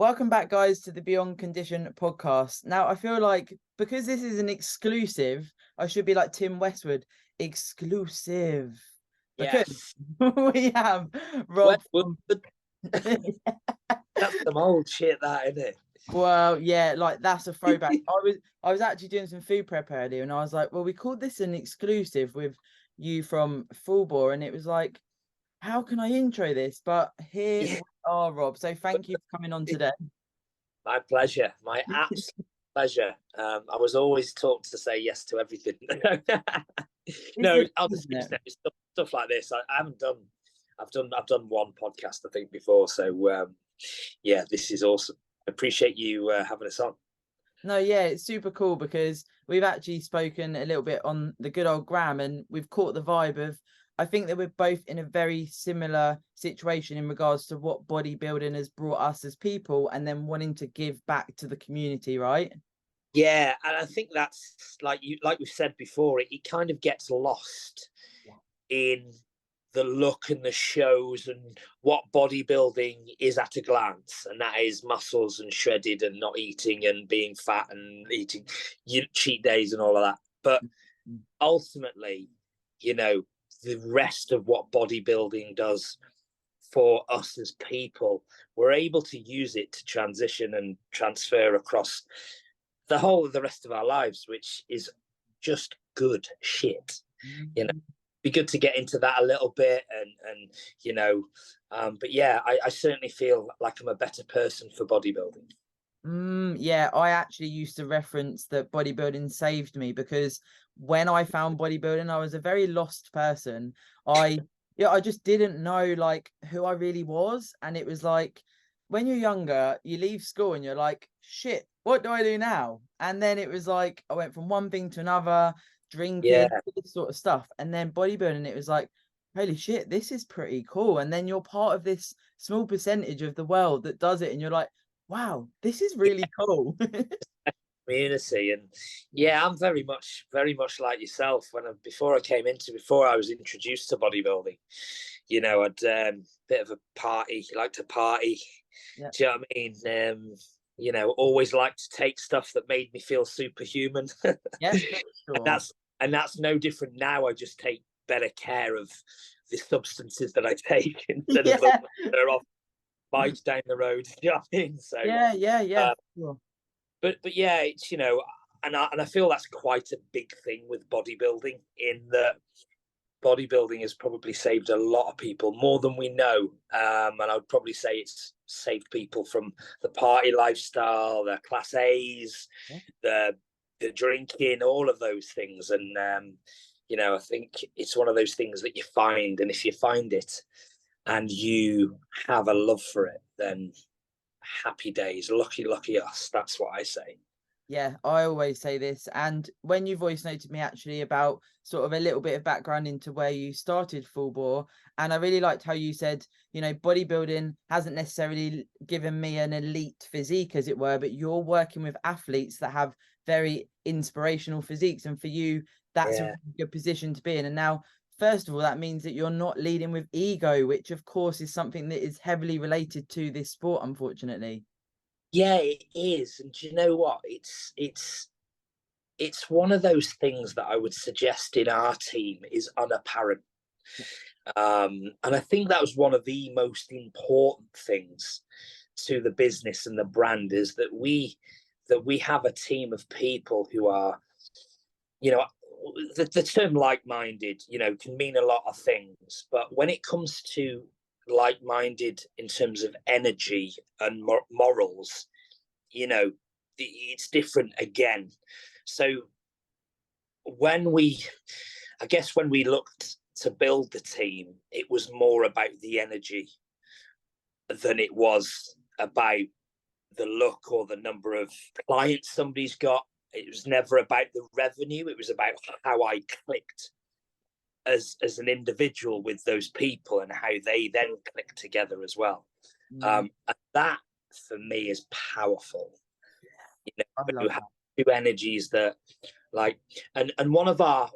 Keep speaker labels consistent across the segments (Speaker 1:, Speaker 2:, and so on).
Speaker 1: Welcome back, guys, to the Beyond Condition podcast. Now, I feel like because this is an exclusive, I should be like Tim Westwood, exclusive, because
Speaker 2: Yes.
Speaker 1: we have Rob.
Speaker 2: That's some old shit, that, isn't it?
Speaker 1: Well, yeah, like that's a throwback. I was actually doing some food prep earlier, and I was like, well, we called this an exclusive with you from Full Bore, and it was like, how can I intro this? But here we are, Rob. So thank you for coming on today.
Speaker 2: My pleasure. My absolute pleasure. I was always taught to say yes to everything. No, honestly, stuff like this. I haven't done. I've done one podcast, I think, before. So yeah, this is awesome. I appreciate you having us on.
Speaker 1: No, yeah, it's super cool because we've actually spoken a little bit on the good old gram, and we've caught the vibe of, I think that we're both in a very similar situation in regards to what bodybuilding has brought us as people, and then wanting to give back to the community, right?
Speaker 2: Yeah, and I think that's like we've said before, it kind of gets lost in the look and the shows and what bodybuilding is at a glance, and that is muscles and shredded and not eating and being fat and eating cheat days and all of that. But ultimately, the rest of what bodybuilding does for us as people, we're able to use it to transition and transfer across the whole of the rest of our lives, which is just good shit. Be good to get into that a little bit, but yeah, I certainly feel like I'm a better person for bodybuilding.
Speaker 1: Yeah, I actually used to reference that bodybuilding saved me, because when I found bodybuilding, I was a very lost person. I just didn't know like who I really was. And it was like, when you're younger, you leave school and you're like, shit, what do I do now? And then it was like I went from one thing to another, drinking, this sort of stuff. And then bodybuilding, it was like, holy shit, this is pretty cool. And then you're part of this small percentage of the world that does it, and you're like, wow, this is really cool.
Speaker 2: Community. And yeah, I'm very much like yourself. Before I was introduced to bodybuilding, I'd bit of a party, like to party.
Speaker 1: Yeah.
Speaker 2: Do you know what I mean? Always liked to take stuff that made me feel superhuman.
Speaker 1: Yeah, sure.
Speaker 2: And that's no different now. I just take better care of the substances that I take instead of the they're off bikes down the road. You know what I mean? So
Speaker 1: yeah. Sure.
Speaker 2: But yeah, it's and I feel that's quite a big thing with bodybuilding, in that bodybuilding has probably saved a lot of people, more than we know. And I would probably say it's saved people from the party lifestyle, the class A's, the drinking, all of those things. And I think it's one of those things that you find, and if you find it and you have a love for it, then happy days, lucky us. That's what I say.
Speaker 1: Yeah, I always say this. And when you voice noted me actually about sort of a little bit of background into where you started Full Bore, and I really liked how you said, bodybuilding hasn't necessarily given me an elite physique, as it were, but you're working with athletes that have very inspirational physiques. And for you, that's a really good position to be in. And now, first of all, that means that you're not leading with ego, which of course is something that is heavily related to this sport, unfortunately.
Speaker 2: Yeah, it is. And do you know what? It's one of those things that I would suggest in our team is unapparent. And I think that was one of the most important things to the business and the brand, is that we have a team of people who are, the term like-minded, can mean a lot of things. But when it comes to like-minded in terms of energy and morals, it's different again. So when we looked to build the team, it was more about the energy than it was about the look or the number of clients somebody's got. It was never about the revenue. It was about how I clicked as an individual with those people, and how they then click together as well. And that for me is powerful. You have two energies that, like, and one of our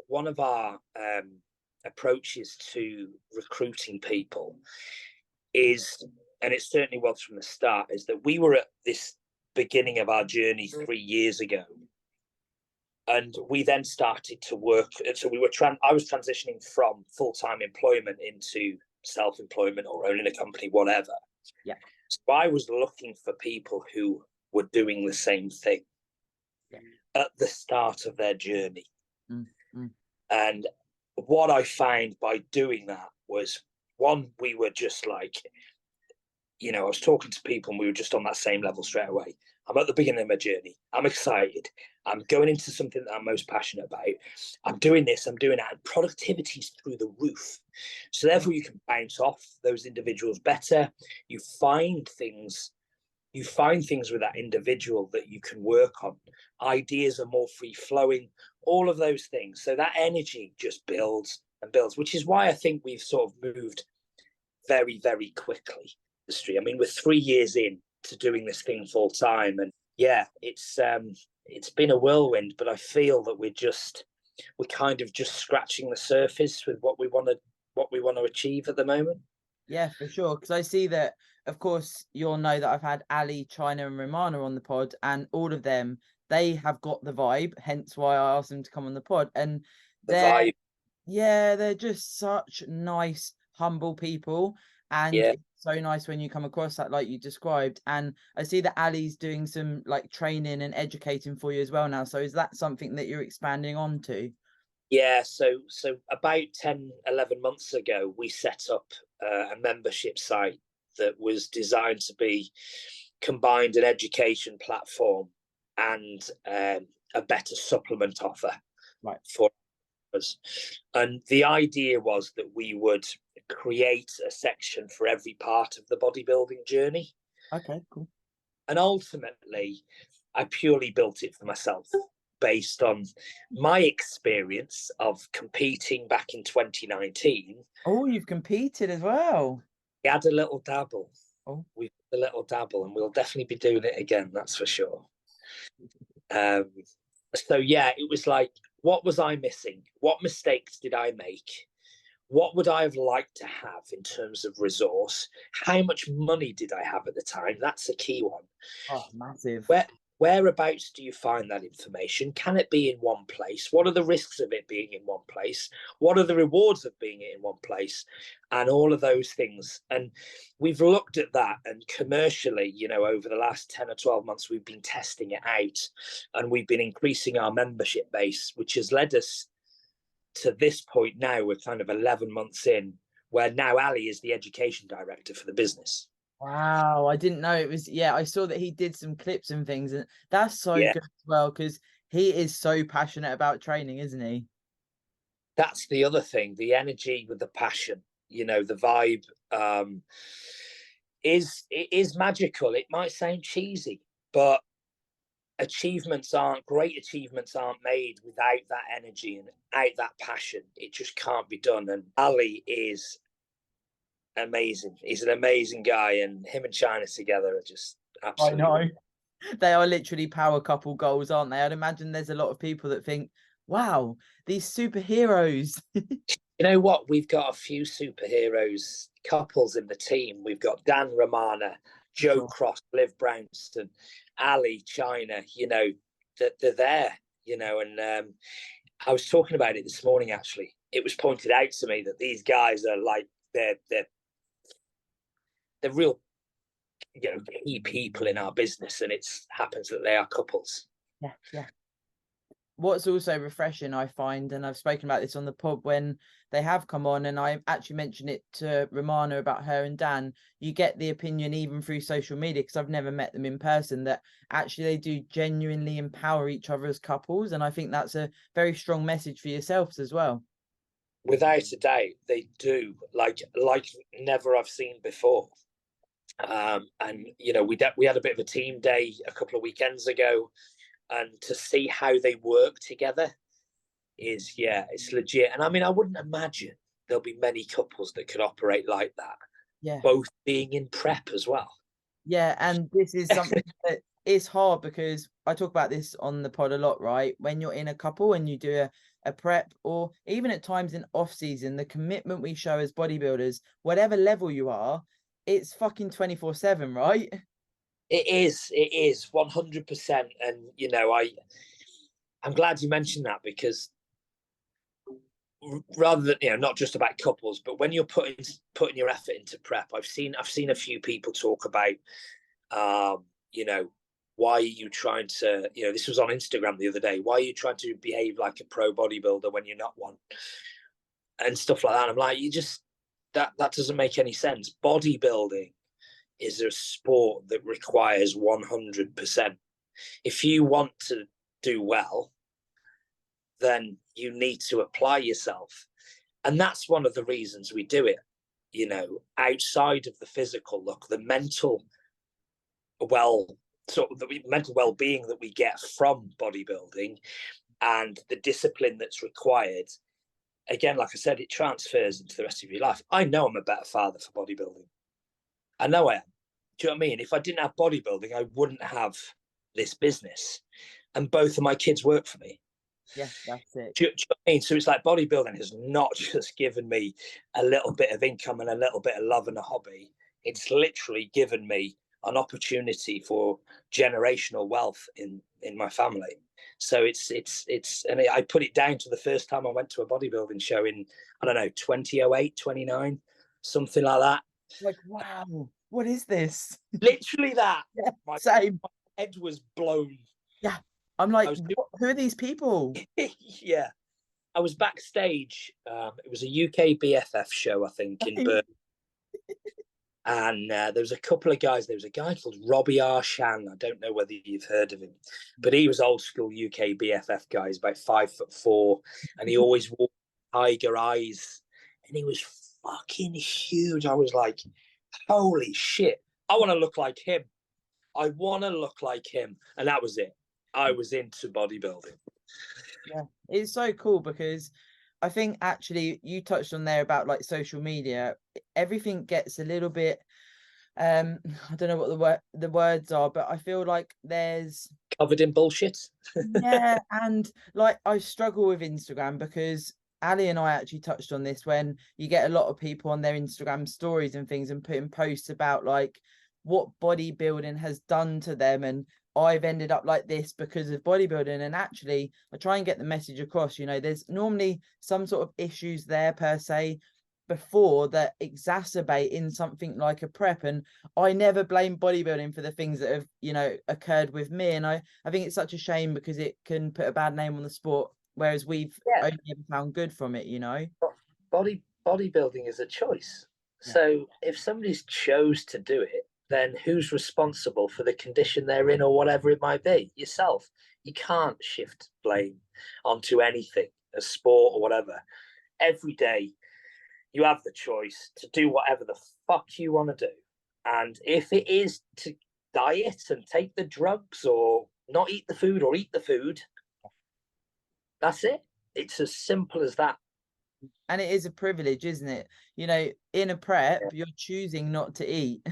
Speaker 2: approaches to recruiting people is and it certainly was from the start, is that we were at this beginning of our journey 3 years ago, and we then started to work. So I was transitioning from full-time employment into self-employment or owning a company, whatever.
Speaker 1: Yeah.
Speaker 2: So I was looking for people who were doing the same thing at the start of their journey. And what I found by doing that was, one, we were just like, I was talking to people and we were just on that same level straight away. I'm at the beginning of my journey. I'm excited. I'm going into something that I'm most passionate about. I'm doing this, I'm doing that. And productivity's through the roof. So therefore you can bounce off those individuals better. You find things with that individual that you can work on. Ideas are more free flowing, all of those things. So that energy just builds and builds, which is why I think we've sort of moved very, very quickly. I mean, we're 3 years in to doing this thing full time, and yeah, it's been a whirlwind, but I feel that we're kind of just scratching the surface with what we want to achieve at the moment.
Speaker 1: Yeah, for sure. Because I see that, of course, you'll know that I've had Ali, China, and Romana on the pod, and all of them, they have got the vibe. Hence why I asked them to come on the pod. And they're just such nice, humble people. And it's so nice when you come across that, like you described. And I see that Ali's doing some like training and educating for you as well now. So is that something that you're expanding on to?
Speaker 2: Yeah, so about 10, 11 months ago, we set up a membership site that was designed to be combined an education platform and a better supplement offer for us. And the idea was that we would create a section for every part of the bodybuilding journey.
Speaker 1: Okay, cool.
Speaker 2: And ultimately, I purely built it for myself, based on my experience of competing back in 2019.
Speaker 1: Oh, you've competed as well.
Speaker 2: We had a little dabble.
Speaker 1: Oh,
Speaker 2: We've had a little dabble, and we'll definitely be doing it again, that's for sure. So yeah, it was like, what was I missing? What mistakes did I make? What would I have liked to have in terms of resource? How much money did I have at the time? That's a key one.
Speaker 1: Oh, massive.
Speaker 2: Whereabouts do you find that information? Can it be in one place? What are the risks of it being in one place? What are the rewards of being in one place? And all of those things. And we've looked at that, and commercially, over the last 10 or 12 months, we've been testing it out, and we've been increasing our membership base, which has led us to this point now. We're kind of 11 months in, where now Ali is the education director for the business.
Speaker 1: Wow, I didn't know it was. I saw that he did some clips and things, and that's so good as well, because he is so passionate about training, isn't he?
Speaker 2: That's the other thing, the energy with the passion, the vibe is magical. It might sound cheesy, but great achievements aren't made without that energy and without that passion. It just can't be done. And Ali is amazing. He's an amazing guy, and him and China together are just absolutely.
Speaker 1: I know. They are literally power couple goals, aren't they? I'd imagine there's a lot of people that think, wow, these superheroes.
Speaker 2: You know what? We've got a few superheroes couples in the team. We've got Dan Romana, Joe Cross, Liv Brownston, Ali, China, they're there, and I was talking about it this morning, actually. It was pointed out to me that these guys are like, they're real, key people in our business, and it happens that they are couples.
Speaker 1: Yeah. What's also refreshing, I find, and I've spoken about this on the pod when they have come on, and I actually mentioned it to Romana about her and Dan, you get the opinion even through social media, because I've never met them in person, that actually they do genuinely empower each other as couples. And I think that's a very strong message for yourselves as well.
Speaker 2: Without a doubt, they do, like never I've seen before. And we had a bit of a team day a couple of weekends ago, and to see how they work together is, it's legit. And I mean, I wouldn't imagine there'll be many couples that could operate like that.
Speaker 1: Yeah.
Speaker 2: Both being in prep as well.
Speaker 1: Yeah, and this is something that is hard, because I talk about this on the pod a lot, right? When you're in a couple and you do a prep, or even at times in off season, the commitment we show as bodybuilders, whatever level you are, it's fucking 24/7, right?
Speaker 2: It is 100%. And you know, I'm glad you mentioned that, because rather than, you know, not just about couples, but when you're putting your effort into prep, I've seen a few people talk about, you know, why are you trying to, you know, this was on Instagram the other day, why are you trying to behave like a pro bodybuilder when you're not one, and stuff like that. I'm like, you just, that doesn't make any sense. Bodybuilding is a sport that requires 100%. If you want to do well, then you need to apply yourself. And that's one of the reasons we do it. You know, outside of the physical look, the mental the mental well-being that we get from bodybuilding, and the discipline that's required, again, like I said, it transfers into the rest of your life. I know I'm a better father for bodybuilding. I know I am. Do you know what I mean? If I didn't have bodybuilding, I wouldn't have this business. And both of my kids work for me.
Speaker 1: Yeah, that's it.
Speaker 2: Do you know what I mean? So it's like bodybuilding has not just given me a little bit of income and a little bit of love and a hobby. It's literally given me an opportunity for generational wealth in my family. So it's and I put it down to the first time I went to a bodybuilding show in, I don't know, 2008, 29, something like that.
Speaker 1: Like, wow, what is this?
Speaker 2: Literally that.
Speaker 1: Yeah,
Speaker 2: My
Speaker 1: same.
Speaker 2: head was blown.
Speaker 1: Yeah, I'm like,
Speaker 2: Was,
Speaker 1: who are these people?
Speaker 2: yeah. I was backstage. It was a UK BFF show, I think, in Birmingham. And there was a couple of guys. There was a guy called Robbie R. Shan. I don't know whether you've heard of him, but he was old school UK BFF guy. He's about 5'4", and he always wore tiger eyes, and he was fucking huge. I was like, holy shit, I want to look like him. I want to look like him. And that was it. I was into bodybuilding.
Speaker 1: Yeah, it's so cool because I think actually you touched on there about like social media. Everything gets a little bit I don't know what the words are, but I feel like there's
Speaker 2: Covered in bullshit.
Speaker 1: yeah, and like I struggle with Instagram because Ali and I actually touched on this when you get a lot of people on their Instagram stories and things and putting posts about like what bodybuilding has done to them, and I've ended up like this because of bodybuilding. And actually I try and get the message across, you know, there's normally some sort of issues there per se before that exacerbate in something like a prep, and I never blame bodybuilding for the things that have, you know, occurred with me. And I think it's such a shame because it can put a bad name on the sport, whereas we've only ever found good from it, you know.
Speaker 2: Bodybuilding is a choice. So if somebody's chose to do it, then who's responsible for the condition they're in or whatever it might be? Yourself. You can't shift blame onto anything, a sport or whatever. Every day you have the choice to do whatever the fuck you want to do. And if it is to diet and take the drugs or not eat the food or eat the food, that's it. It's as simple as that.
Speaker 1: And it is a privilege, isn't it? You know, in a prep, you're choosing not to eat.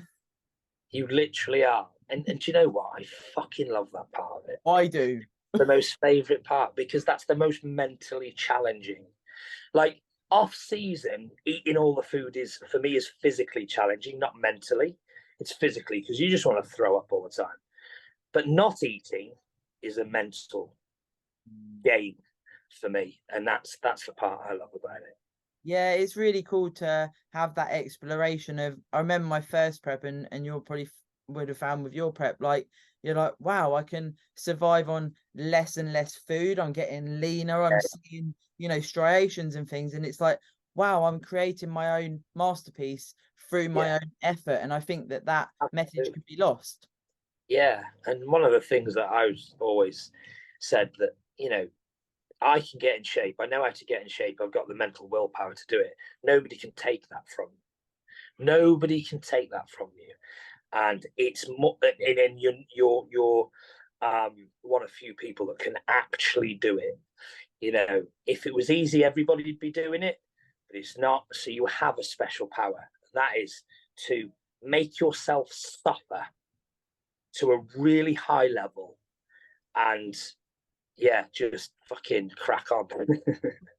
Speaker 2: You literally are. And do you know what? I fucking love that part of it.
Speaker 1: I do.
Speaker 2: The most favourite part, because that's the most mentally challenging. Like, off season, eating all the food is, for me, is physically challenging, not mentally. It's physically, because you just want to throw up all the time. But not eating is a mental game for me, and that's the part I love about it.
Speaker 1: Yeah, it's really cool to have that exploration of. I remember my first prep, and you'll probably would have found with your prep, like you're like, wow, I can survive on less and less food. I'm getting leaner. I'm seeing, you know, striations and things, and it's like, wow, I'm creating my own masterpiece through my own effort. And I think that message could be lost.
Speaker 2: Yeah, and one of the things that I was always said that, you know, I can get in shape. I know how to get in shape. I've got the mental willpower to do it. Nobody can take that from you. Nobody can take that from you. And it's more, and then you're one of few people that can actually do it. You know, if it was easy, everybody'd be doing it, but it's not. So you have a special power. That is to make yourself suffer to a really high level, and yeah, just fucking crack on.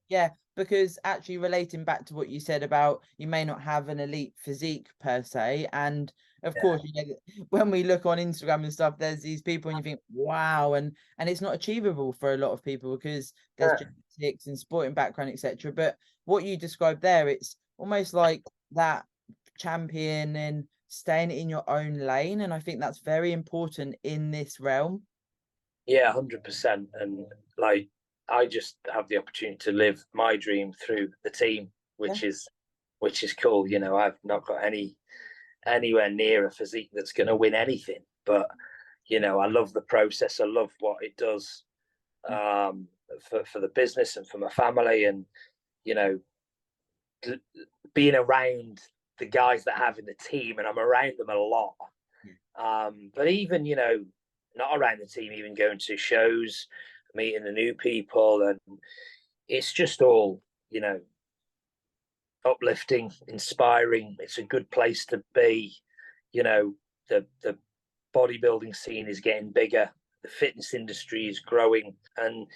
Speaker 1: Yeah, because actually relating back to what you said about you may not have an elite physique per se, and of
Speaker 2: Yeah.
Speaker 1: course, you know, when we look on Instagram and stuff, there's these people and you think, wow, and it's not achievable for a lot of people because there's
Speaker 2: Yeah.
Speaker 1: genetics and sporting background, etc. But what you described there, it's almost like that champion and staying in your own lane, and I think that's very important in this realm.
Speaker 2: Yeah, 100%. And like, I just have the opportunity to live my dream through the team,
Speaker 1: Yeah.
Speaker 2: which is cool. You know, I've not got anywhere near a physique that's going to win anything, but you know, I love the process. I love what it does for the business and for my family, and you know, being around the guys that I have in the team, and I'm around them a lot. But even, you know, not around the team, even going to shows, meeting the new people, and it's just all, you know, uplifting, inspiring. It's a good place to be. You know, the bodybuilding scene is getting bigger, the fitness industry is growing, and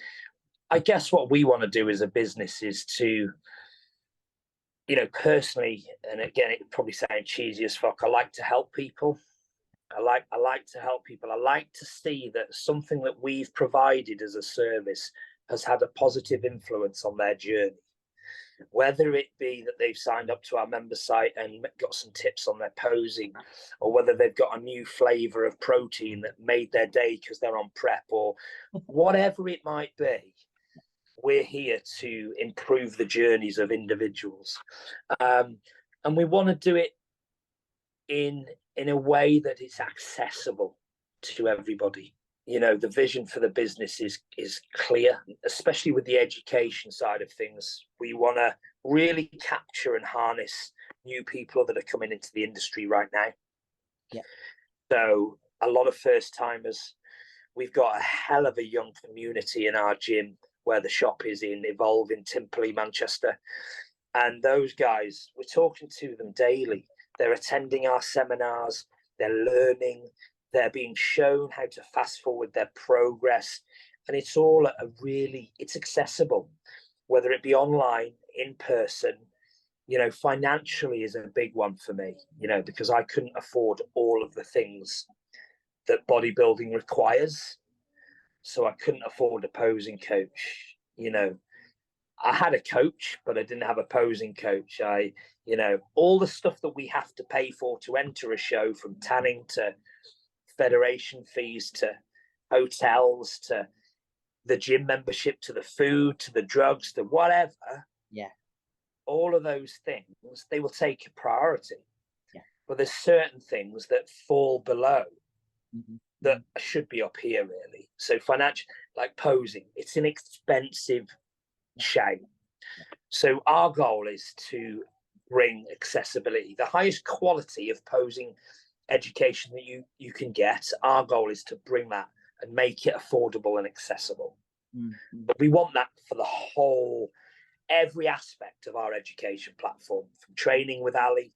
Speaker 2: I guess what we want to do as a business is to, you know, personally, and again, it probably sounds cheesy as fuck, I like to help people. I like to help people. I like to see that something that we've provided as a service has had a positive influence on their journey. Whether it be that they've signed up to our member site and got some tips on their posing, or whether they've got a new flavor of protein that made their day because they're on prep, or whatever it might be, we're here to improve the journeys of individuals. And we want to do it in a way that it's accessible to everybody. You know, the vision for the business is clear, especially with the education side of things. We want to really capture and harness new people that are coming into the industry right now.
Speaker 1: Yeah.
Speaker 2: So a lot of first timers. We've got a hell of a young community in our gym where the shop is in Evolve in Timperley, Manchester. And those guys, we're talking to them daily. They're attending our seminars, they're learning, they're being shown how to fast forward their progress. And it's all at a really, it's accessible, whether it be online, in person. You know, financially is a big one for me, you know, because I couldn't afford all of the things that bodybuilding requires. So I couldn't afford a posing coach, you know. I had a coach, but I didn't have a posing coach. You know, all the stuff that we have to pay for to enter a show, from tanning to federation fees to hotels to the gym membership to the food to the drugs to whatever.
Speaker 1: Yeah.
Speaker 2: All of those things, they will take a priority.
Speaker 1: Yeah.
Speaker 2: But there's certain things that fall below
Speaker 1: Mm-hmm.
Speaker 2: that should be up here, really. So financial, like posing, it's an expensive shame. So our goal is to bring accessibility, the highest quality of posing education that you can get. Our goal is to bring that and make it affordable and accessible.
Speaker 1: Mm-hmm.
Speaker 2: But we want that for the whole, every aspect of our education platform, from training with Ali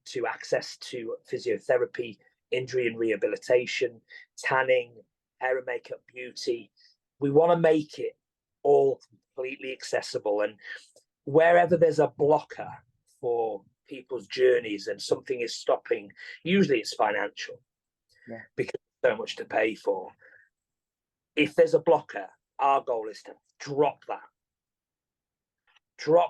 Speaker 2: to access to physiotherapy, injury and rehabilitation, tanning, hair and makeup, beauty. We want to make it all completely accessible. And wherever there's a blocker for people's journeys and something is stopping, usually it's financial, because there's so much to pay for. If there's a blocker, our goal is to drop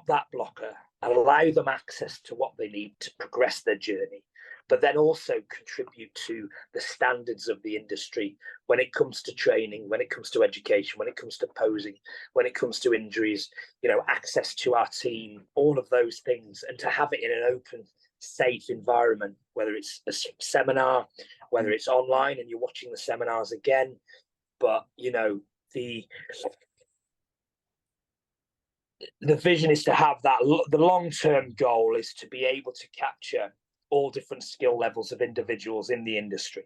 Speaker 2: that blocker, allow them access to what they need to progress their journey, but then also contribute to the standards of the industry when it comes to training, when it comes to education, when it comes to posing, when it comes to injuries, you know, access to our team, all of those things, and to have it in an open, safe environment, whether it's a seminar, whether it's online and you're watching the seminars again. But, you know, the vision is to have that. The long-term goal is to be able to capture all different skill levels of individuals in the industry.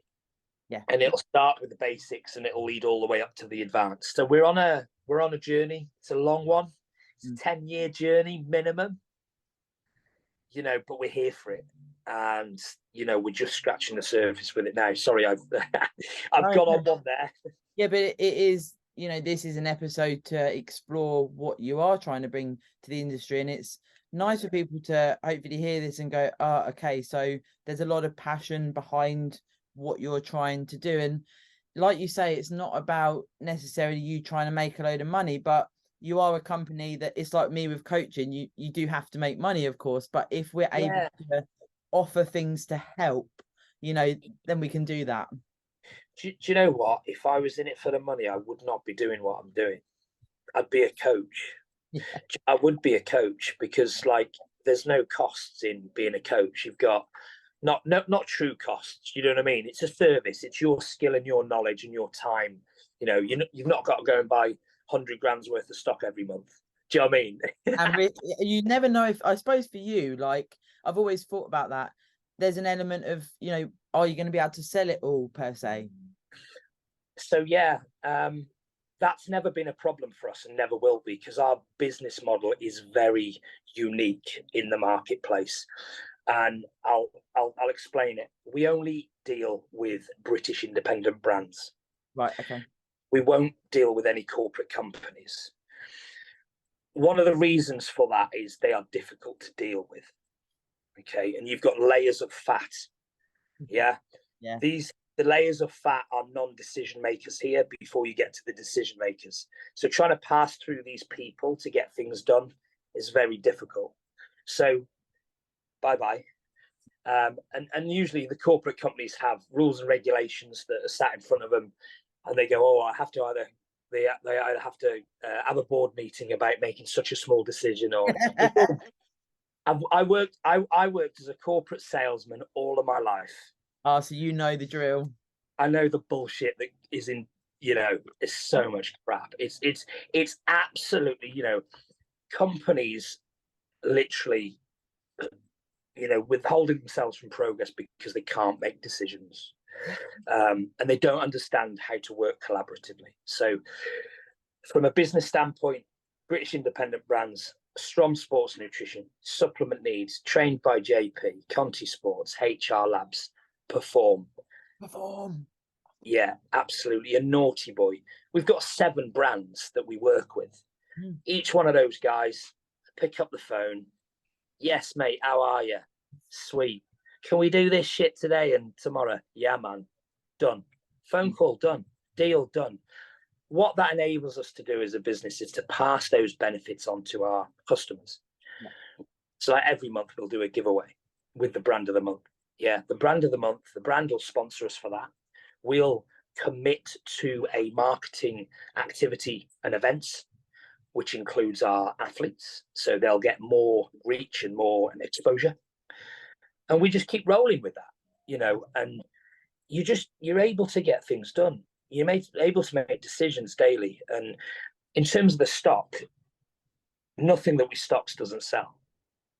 Speaker 1: Yeah.
Speaker 2: And it'll start with the basics and it'll lead all the way up to the advanced. So we're on a journey. It's a long one. It's a 10-year journey minimum. You know, but we're here for it. And, you know, we're just scratching the surface with it now. Sorry, I've gone on one there.
Speaker 1: Yeah, but it is you know, this is an episode to explore what you are trying to bring to the industry, and it's nice for people to hopefully hear this and go, oh, okay, so there's a lot of passion behind what you're trying to do. And like you say, it's not about necessarily you trying to make a load of money, but you are a company that, it's like me with coaching, you do have to make money, of course, but if we're able to offer things to help, you know, then we can do that.
Speaker 2: Do you know what? If I was in it for the money, I would not be doing what I'm doing. I'd be a coach.
Speaker 1: Yeah.
Speaker 2: I would be a coach because, like, there's no costs in being a coach. You've got not true costs. You know what I mean? It's a service. It's your skill and your knowledge and your time. You know, you've not got to go and buy 100 grand's worth of stock every month. Do you know what I mean?
Speaker 1: And you never know, if I suppose for you, like, I've always thought about that. There's an element of, you know, are you going to be able to sell it all per se?
Speaker 2: So yeah, that's never been a problem for us and never will be, because our business model is very unique in the marketplace. And I'll explain it. We only deal with British independent brands.
Speaker 1: Right. Okay.
Speaker 2: We won't deal with any corporate companies. One of the reasons for that is they are difficult to deal with. Okay, and you've got layers of fat. Yeah. The layers of fat are non-decision makers here before you get to the decision makers. So trying to pass through these people to get things done is very difficult. So bye-bye. And usually the corporate companies have rules and regulations that are sat in front of them, and they go, oh, I have to either they either have to have a board meeting about making such a small decision, or I worked as a corporate salesman all of my life.
Speaker 1: Oh, so you know the drill.
Speaker 2: I know the bullshit that is in, you know, it's so much crap. It's absolutely, you know, companies literally, you know, withholding themselves from progress because they can't make decisions. And they don't understand how to work collaboratively. So from a business standpoint, British independent brands, Strom Sports Nutrition, Supplement Needs, trained by JP, Conti Sports, HR Labs, Perform. Yeah, absolutely. A Naughty Boy. We've got 7 brands that we work with. Each one of those guys pick up the phone. Yes, mate, how are you? Sweet. Can we do this shit today and tomorrow? Yeah, man. Done. Phone call done. Deal done. What that enables us to do as a business is to pass those benefits on to our customers. Yeah. So like every month we'll do a giveaway with the brand of the month. Yeah, the brand of the month, the brand will sponsor us for that. We'll commit to a marketing activity and events, which includes our athletes. So they'll get more reach and more exposure. And we just keep rolling with that, you know, and you're able to get things done. You're able to make decisions daily. And in terms of the stock, nothing that we stocks doesn't sell.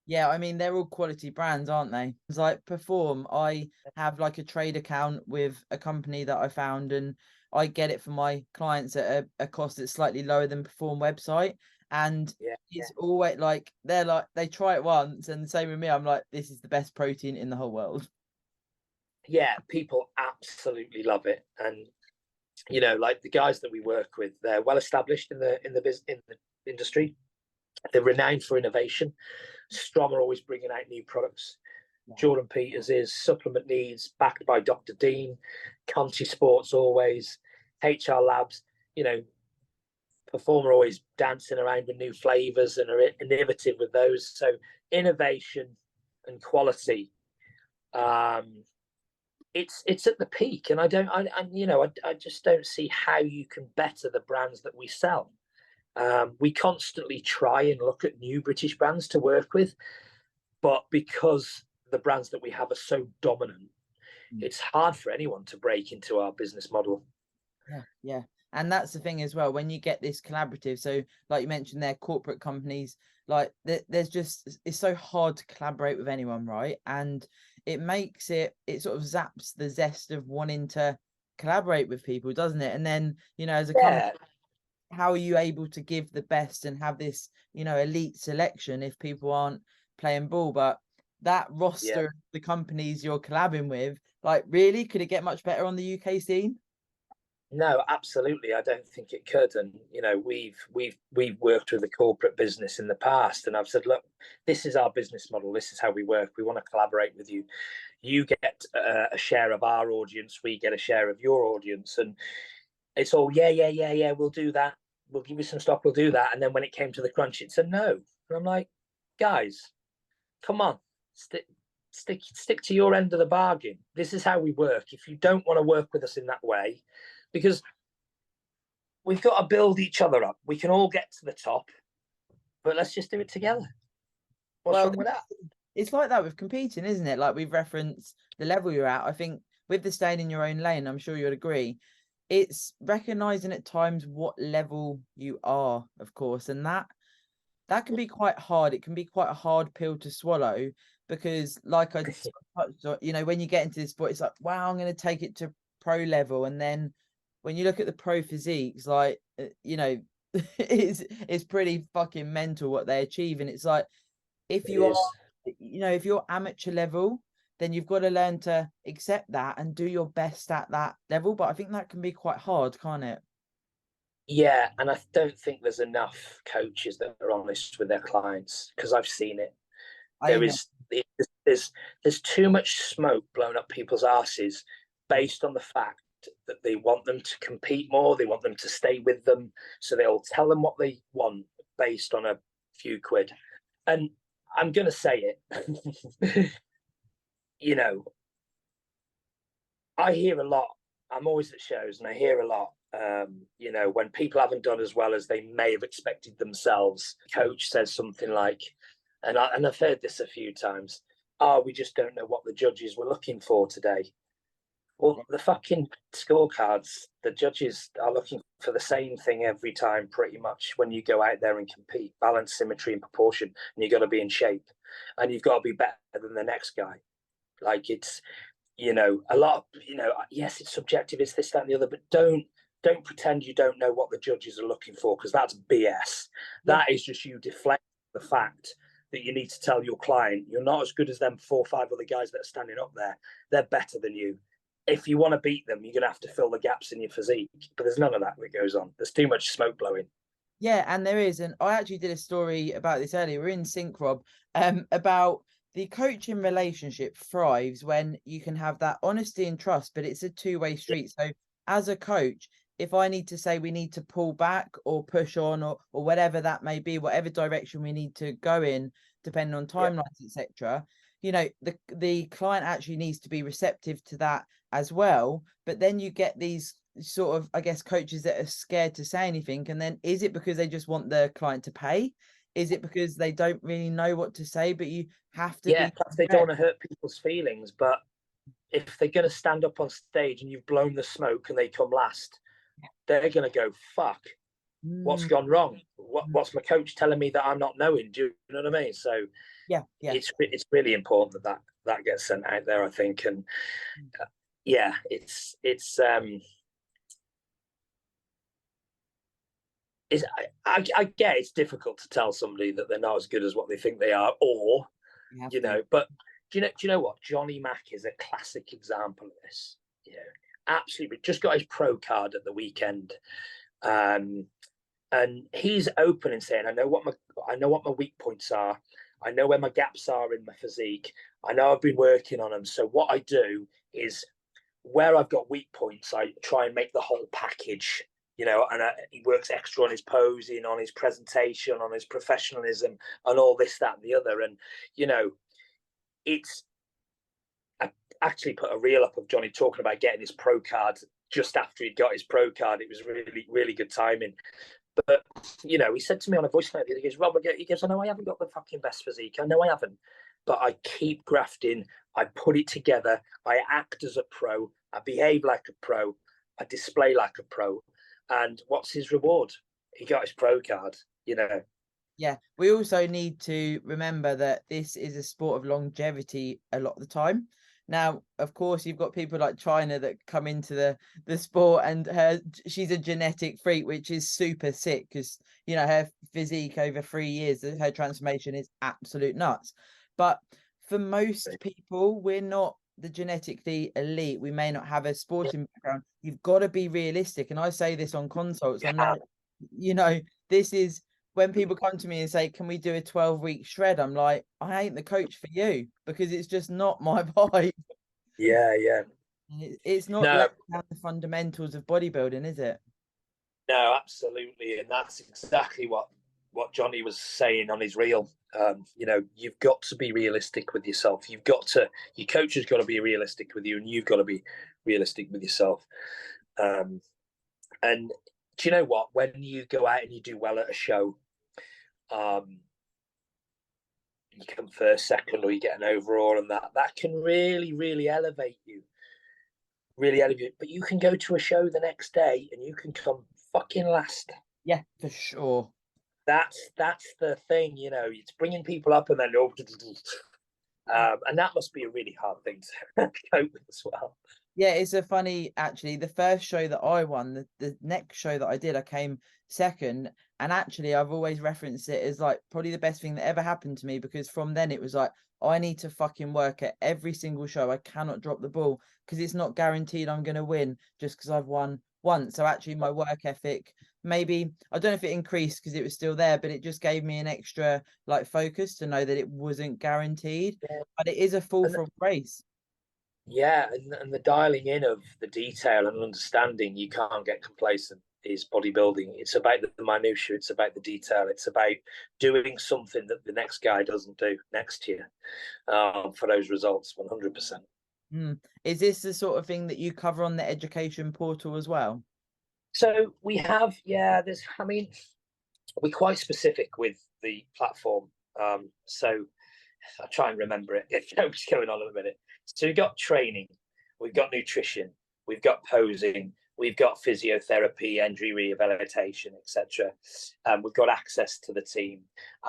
Speaker 1: Yeah, I mean, they're all quality brands, aren't they? It's like Perform. I have like a trade account with a company that I found, and I get it for my clients at a cost that's slightly lower than Perform website. And it's always like, they're like, they try it once, and the same with me. I'm like, this is the best protein in the whole world.
Speaker 2: Yeah, people absolutely love it. And, you know, like the guys that we work with, they're well established in the industry. They're renowned for innovation. Strom are always bringing out new products. Jordan Peters is Supplement Needs, backed by Dr. Dean. Conti Sports always. HR Labs, you know, Performer always dancing around with new flavors and are innovative with those. So innovation and quality, it's at the peak. And I just don't see how you can better the brands that we sell. We constantly try and look at new British brands to work with, but because the brands that we have are so dominant, it's hard for anyone to break into our business model.
Speaker 1: Yeah. And that's the thing as well, when you get this collaborative. So like you mentioned, they're corporate companies, like there's just, it's so hard to collaborate with anyone, right? And it makes it sort of zaps the zest of wanting to collaborate with people, doesn't it? And then, you know, as a company, how are you able to give the best and have this, you know, elite selection if people aren't playing ball? But that roster of the companies you're collabing with, like, really, could it get much better on the UK scene?
Speaker 2: No, absolutely. I don't think it could. And you know, we've worked with a corporate business in the past, and I've said, look, this is our business model. This is how we work. We want to collaborate with you. You get a share of our audience. We get a share of your audience, and it's all yeah. We'll do that. We'll give you some stock. We'll do that. And then when it came to the crunch, it's a no. And I'm like, guys, come on, stick to your end of the bargain. This is how we work. If you don't want to work with us in that way, because we've got to build each other up. We can all get to the top, but let's just do it together. What's
Speaker 1: Well,
Speaker 2: wrong with that?
Speaker 1: it's like that with competing, isn't it? Like we've referenced the level you're at. I think with the staying in your own lane, I'm sure you'd agree. It's recognizing at times what level you are, of course, and that can be quite hard. It can be quite a hard pill to swallow because, like I touched on, you know, when you get into this sport, it's like, wow, I'm going to take it to pro level, and then when you look at the pro physiques, like, you know, it's pretty fucking mental what they achieve, and it's like if
Speaker 2: It
Speaker 1: you are,
Speaker 2: is.
Speaker 1: you know, if you're amateur level, then you've got to learn to accept that and do your best at that level. But I think that can be quite hard, can't it?
Speaker 2: Yeah, and I don't think there's enough coaches that are honest with their clients because I've seen it.
Speaker 1: I
Speaker 2: There
Speaker 1: know.
Speaker 2: is there's too much smoke blown up people's asses based on the fact that they want them to compete more, they want them to stay with them, so they'll tell them what they want based on a few quid. And I'm gonna say it, you know, I hear a lot. I'm always at shows and I hear a lot. You know, when people haven't done as well as they may have expected themselves, coach says something like, and I've heard this a few times. Oh, we just don't know what the judges were looking for today. Well, the fucking scorecards, the judges are looking for the same thing every time, pretty much. When you go out there and compete, balance, symmetry, and proportion, and you've got to be in shape, and you've got to be better than the next guy. Like it's, you know, a lot of, you know, yes, it's subjective, it's this, that, and the other, but don't pretend you don't know what the judges are looking for because that's BS.
Speaker 1: Yeah.
Speaker 2: That is just you deflect the fact that you need to tell your client you're not as good as them 4 or 5 other guys that are standing up there. They're better than you. If you want to beat them, you're going to have to fill the gaps in your physique. But there's none of that that goes on. There's too much smoke blowing.
Speaker 1: Yeah, and there is, and I actually did a story about this earlier. We're in sync, Rob, about the coaching relationship thrives when you can have that honesty and trust, but it's a two-way street. So as a coach, if I need to say we need to pull back or push on or whatever that may be, whatever direction we need to go in, depending on
Speaker 2: Yeah,
Speaker 1: timelines, etc., you know, the client actually needs to be receptive to that as well. But then you get these sort of, I guess, coaches that are scared to say anything. And then is it because they just want the client to pay? Is it because they don't really know what to say? But you have to
Speaker 2: yeah.
Speaker 1: be
Speaker 2: Perhaps they don't want to hurt people's feelings, but if they're going to stand up on stage and you've blown the smoke and they come last, they're going to go, fuck, what's
Speaker 1: Mm,
Speaker 2: gone wrong?
Speaker 1: mm.
Speaker 2: What's my coach telling me that I'm not knowing? Do you know what I mean? So
Speaker 1: Yeah, yeah.
Speaker 2: it's really important that gets sent out there, I think. And yeah, it's I get it's difficult to tell somebody that they're not as good as what they think they are, or
Speaker 1: You have
Speaker 2: you
Speaker 1: to.
Speaker 2: know. But do you know what? Johnny Mack is a classic example of this. You know, absolutely. Just got his pro card at the weekend, um, and he's open and saying, I know what my weak points are. I know where my gaps are in my physique. I know I've been working on them. So what I do is where I've got weak points, I try and make the whole package, you know, and he works extra on his posing, on his presentation, on his professionalism, and all this, that, and the other. And, you know, it's, I actually put a reel up of Johnny talking about getting his pro card just after he'd got his pro card. It was really, really good timing. But, you know, he said to me on a voice note, he goes, Rob, he goes, I know I haven't got the fucking best physique. I know I haven't, but I keep grafting. I put it together. I act as a pro. I behave like a pro. I display like a pro. And what's his reward? He got his pro card, you know.
Speaker 1: Yeah. We also need to remember that this is a sport of longevity a lot of the time. Now, of course, you've got people like China that come into the sport, and she's a genetic freak, which is super sick because you know her physique over 3 years, her transformation is absolute nuts. But for most people, we're not the genetically elite, we may not have a sporting background. You've got to be realistic. And I say this on consults. I'm
Speaker 2: Yeah,
Speaker 1: like, you know, this is when people come to me and say, can we do a 12-week shred? I'm like, I ain't the coach for you, because it's just not my vibe.
Speaker 2: yeah.
Speaker 1: It's not
Speaker 2: No,
Speaker 1: laying down the fundamentals of bodybuilding, is it?
Speaker 2: no, absolutely, and that's exactly what Johnny was saying on his reel. You know, you've got to be realistic with yourself. Your coach has got to be realistic with you, and you've got to be realistic with yourself. And do you know what? When you go out and you do well at a show, you come first, second, or you get an overall, and that can really, really elevate you. Really elevate. But you can go to a show the next day and you can come fucking last.
Speaker 1: Yeah, for sure.
Speaker 2: That's the thing, you know. It's bringing people up and then and that must be a really hard thing to cope with as well.
Speaker 1: Yeah, it's a funny, actually, the first show that I won, the next show that I did, I came second. And actually, I've always referenced it as like probably the best thing that ever happened to me, because from then it was like, I need to fucking work at every single show. I cannot drop the ball, because it's not guaranteed I'm going to win just because I've won once. So actually, my work ethic, maybe, I don't know if it increased because it was still there, but it just gave me an extra like focus to know that it wasn't guaranteed.
Speaker 2: Yeah.
Speaker 1: But it is a full
Speaker 2: And
Speaker 1: from race.
Speaker 2: yeah, and the dialing in of the detail and understanding, you can't get complacent, is bodybuilding. It's about the minutiae, it's about the detail, it's about doing something that the next guy doesn't do next year for those results, 100%.
Speaker 1: Is this the sort of thing that you cover on the education portal as well?
Speaker 2: So we have, yeah, I mean, we're quite specific with the platform. So I try and remember it. It's going on at the minute. So we've got training, we've got nutrition, we've got posing, we've got physiotherapy, injury rehabilitation, etc. We've got access to the team,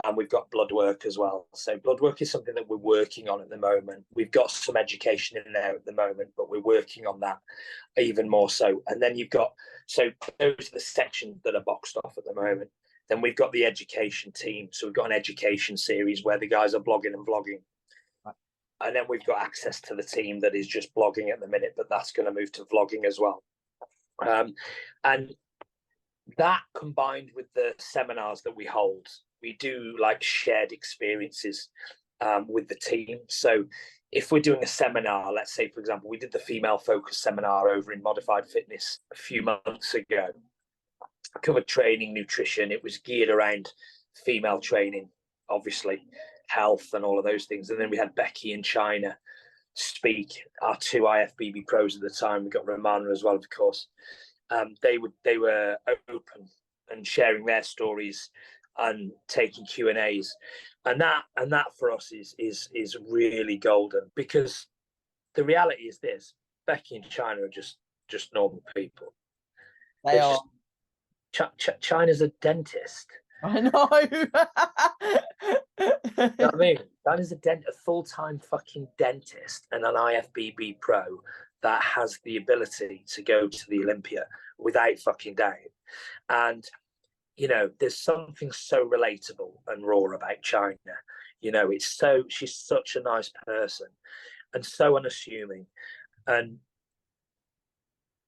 Speaker 2: and we've got blood work as well. So blood work is something that we're working on at the moment. We've got some education in there at the moment, but we're working on that even more so. And then so those are the sections that are boxed off at the moment. Then we've got the education team. So we've got an education series where the guys are blogging and vlogging. And then we've got access to the team that is just blogging at the minute, but that's going to move to vlogging as well. And that, combined with the seminars that we hold, we do like shared experiences with the team. So if we're doing a seminar, let's say, for example, we did the female focus seminar over in Modified Fitness a few months ago. I covered training, nutrition. It was geared around female training, obviously, health and all of those things. And then we had Becky in China speak, our two IFBB pros at the time. We got Romana as well, of course. They were open and sharing their stories and taking Q&As, and that for us is really golden, because the reality is this: Becky and China are just normal people.
Speaker 1: They are.
Speaker 2: China's a dentist.
Speaker 1: I know.
Speaker 2: You know what I mean? China's a full-time fucking dentist and an IFBB pro that has the ability to go to the Olympia without fucking doubt. And, you know, there's something so relatable and raw about China. You know, she's such a nice person and so unassuming. And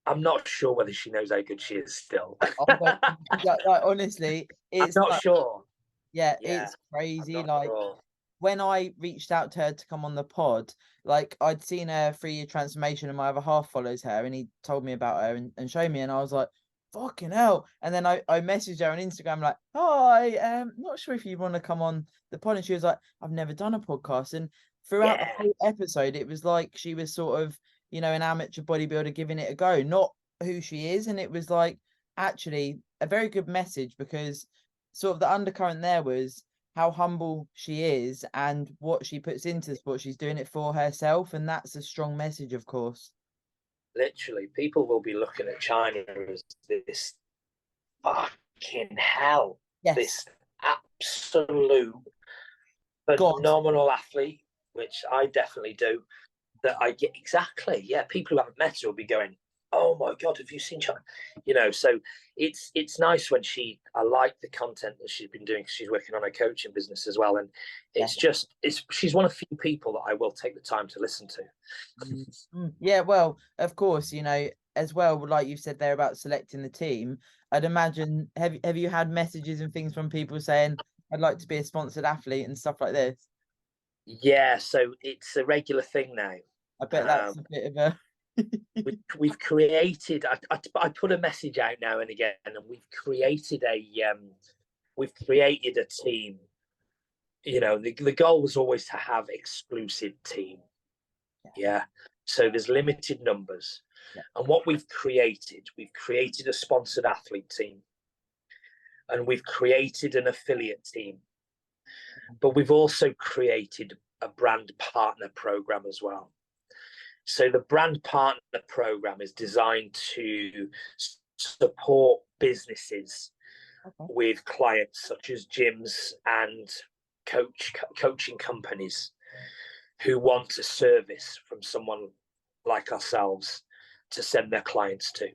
Speaker 2: I'm not sure whether she knows how good she is still.
Speaker 1: Like, honestly, it's
Speaker 2: I'm not sure.
Speaker 1: Yeah, it's crazy. Like,
Speaker 2: sure.
Speaker 1: When I reached out to her to come on the pod, like, I'd seen her 3-year transformation, and my other half follows her, and he told me about her and showed me, and I was like, fucking hell. And then I messaged her on Instagram like, hi, not sure if you want to come on the pod. And she was like, I've never done a podcast. And throughout the whole episode, it was like she was sort of, an amateur bodybuilder giving it a go, not who she is. And it was like actually a very good message, because sort of the undercurrent there was how humble she is and what she puts into the sport. She's doing it for herself, and that's a strong message, of course.
Speaker 2: Literally, people will be looking at China as this fucking hell.
Speaker 1: Yes.
Speaker 2: This absolute phenomenal athlete, which I definitely do. That I get exactly. Yeah, people who haven't met her will be going, oh my God, have you seen China? You know, so it's nice when I like the content that she's been doing. She's working on her coaching business as well. And
Speaker 1: Yeah.
Speaker 2: she's one of the few people that I will take the time to listen to.
Speaker 1: Yeah, well, of course, you know, as well, like you said there about selecting the team, I'd imagine, have you had messages and things from people saying, I'd like to be a sponsored athlete and stuff like this?
Speaker 2: Yeah, so it's a regular thing now.
Speaker 1: I bet that's a bit of a
Speaker 2: We've created. I put a message out now and again, and we've created a team. You know, the goal was always to have exclusive team. Yeah. So there's limited numbers, and what we've created a sponsored athlete team, and we've created an affiliate team, but we've also created a brand partner program as well. So the brand partner program is designed to support businesses with clients such as gyms and coaching companies who want a service from someone like ourselves to send their clients to,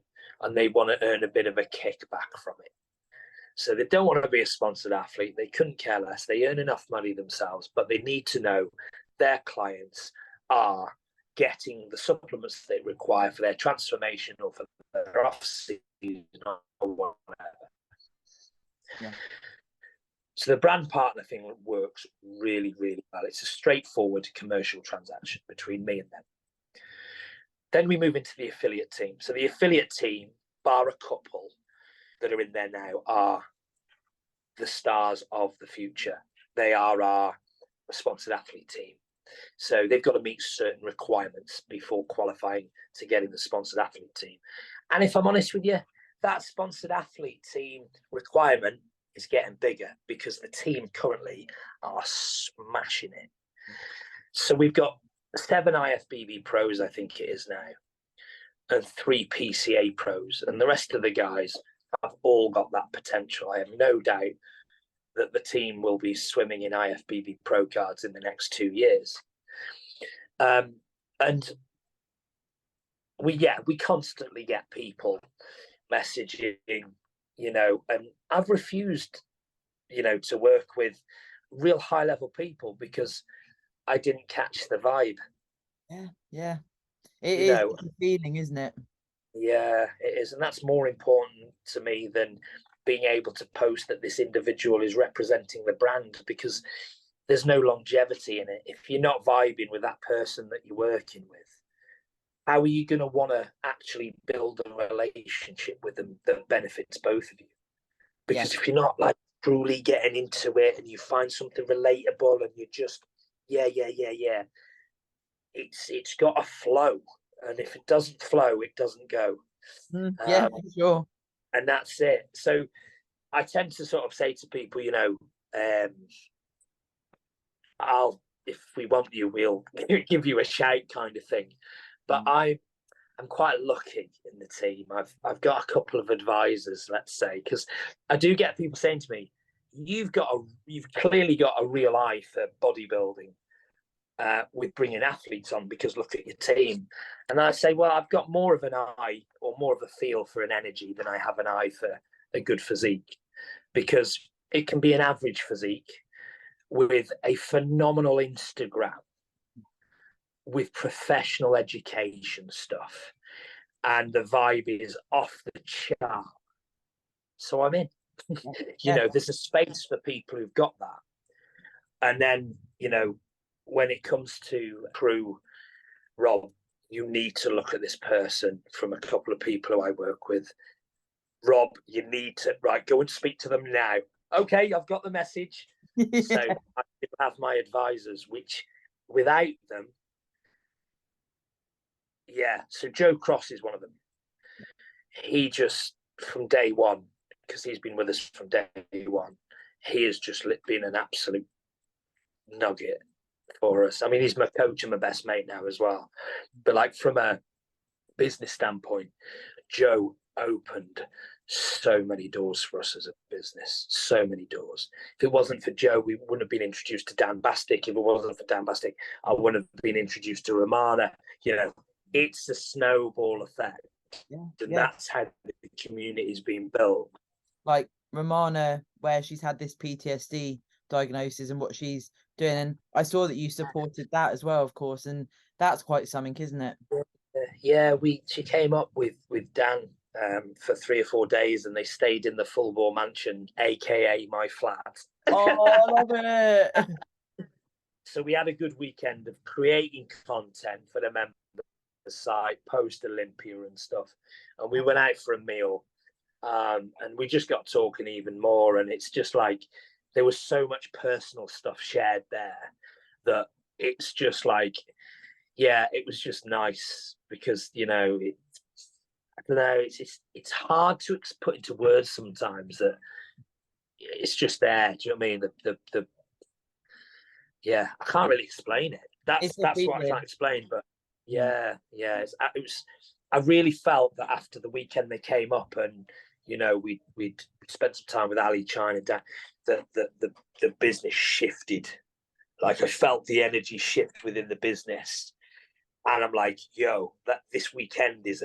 Speaker 2: and they want to earn a bit of a kickback from it. So they don't want to be a sponsored athlete. They couldn't care less. They earn enough money themselves, but they need to know their clients are getting the supplements they require for their transformation or for their off season or whatever.
Speaker 1: Yeah.
Speaker 2: So the brand partner thing works really, really well. It's a straightforward commercial transaction between me and them. Then we move into the affiliate team. So the affiliate team, bar a couple that are in there now, are the stars of the future. They are our sponsored athlete team. So they've got to meet certain requirements before qualifying to get in the sponsored athlete team. And if I'm honest with you, that sponsored athlete team requirement is getting bigger because the team currently are smashing it. So we've got 7 IFBB pros, I think it is now, and 3 PCA pros. And the rest of the guys have all got that potential. I have no doubt that the team will be swimming in IFBB pro cards in the next 2 years. And we constantly get people messaging, you know, and I've refused, you know, to work with real high level people because I didn't catch the vibe.
Speaker 1: Yeah. It is a feeling, isn't it?
Speaker 2: Yeah, it is. And that's more important to me than being able to post that this individual is representing the brand, because there's no longevity in it. If you're not vibing with that person that you're working with, how are you going to want to actually build a relationship with them that benefits both of you? Because if you're not like truly getting into it and you find something relatable and you just, it's got a flow. And if it doesn't flow, it doesn't go.
Speaker 1: Yeah, for sure.
Speaker 2: And that's it. So I tend to sort of say to people, you know, if we want you, we'll give you a shout kind of thing. But I'm quite lucky in the team. I've got a couple of advisors, let's say, because I do get people saying to me, you've clearly got a real eye for bodybuilding with bringing athletes on, because look at your team. And I say, well, I've got more of an eye or more of a feel for an energy than I have an eye for a good physique, because it can be an average physique with a phenomenal Instagram, with professional education stuff, and the vibe is off the chart. So I'm in. You know, there's a space for people who've got that. And then, you know, when it comes to crew, Rob, you need to look at this person from a couple of people who I work with. Rob, you need to, go and speak to them now. Okay, I've got the message. So I have my advisors, which without them, so Joe Cross is one of them. He just, from day one, because he's been with us from day one, he has just been an absolute nugget for us. I mean, he's my coach and my best mate now as well. But like from a business standpoint, Joe opened so many doors for us as a business, so many doors. If it wasn't for Joe, we wouldn't have been introduced to Dan Bastick. If it wasn't for Dan Bastick, I wouldn't have been introduced to Romana. You know, it's a snowball effect.
Speaker 1: Yeah,
Speaker 2: And
Speaker 1: yeah.
Speaker 2: that's how the community's been built.
Speaker 1: Like Romana, where she's had this PTSD diagnosis and what she's doing. And I saw that you supported that as well, of course. And that's quite something, isn't it?
Speaker 2: Yeah, she came up with Dan for 3 or 4 days, and they stayed in the Full Bore Mansion, aka my flat.
Speaker 1: Oh, I love it.
Speaker 2: So we had a good weekend of creating content for the member site, post Olympia and stuff. And we went out for a meal, and we just got talking even more. And it's just like there was so much personal stuff shared there that it's just like, yeah, it was just nice because, you know, I don't know, it's hard to put into words sometimes that it's just there. Do you know what I mean? The yeah, I can't really explain it.
Speaker 1: It's a
Speaker 2: That's what I
Speaker 1: feeling.
Speaker 2: can't explain. But
Speaker 1: Mm.
Speaker 2: yeah, it was. I really felt that after the weekend they came up, and you know we'd spent some time with Ali, China, Dan, the business shifted. Like I felt the energy shift within the business, and I'm like, yo, that this weekend is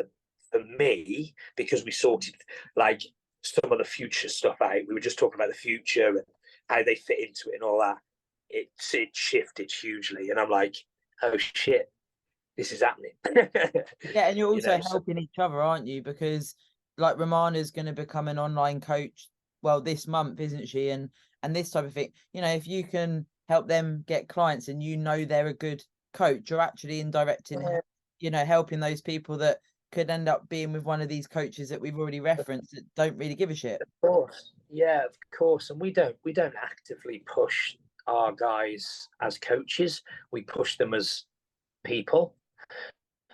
Speaker 2: for me because we sorted like some of the future stuff out. We were just talking about the future and how they fit into it and all that. It shifted hugely, and I'm like, oh shit, this is happening.
Speaker 1: Yeah, and you're
Speaker 2: You
Speaker 1: also
Speaker 2: know, so
Speaker 1: helping each other, aren't you? Because like Romana's going to become an online coach, well, this month, isn't she? And this type of thing. You know, if you can help them get clients and you know they're a good coach, you're actually indirecting, you know, helping those people that could end up being with one of these coaches that we've already referenced that don't really give a shit.
Speaker 2: of course, yeah, of course, and we don't actively push our guys as coaches. We push them as people.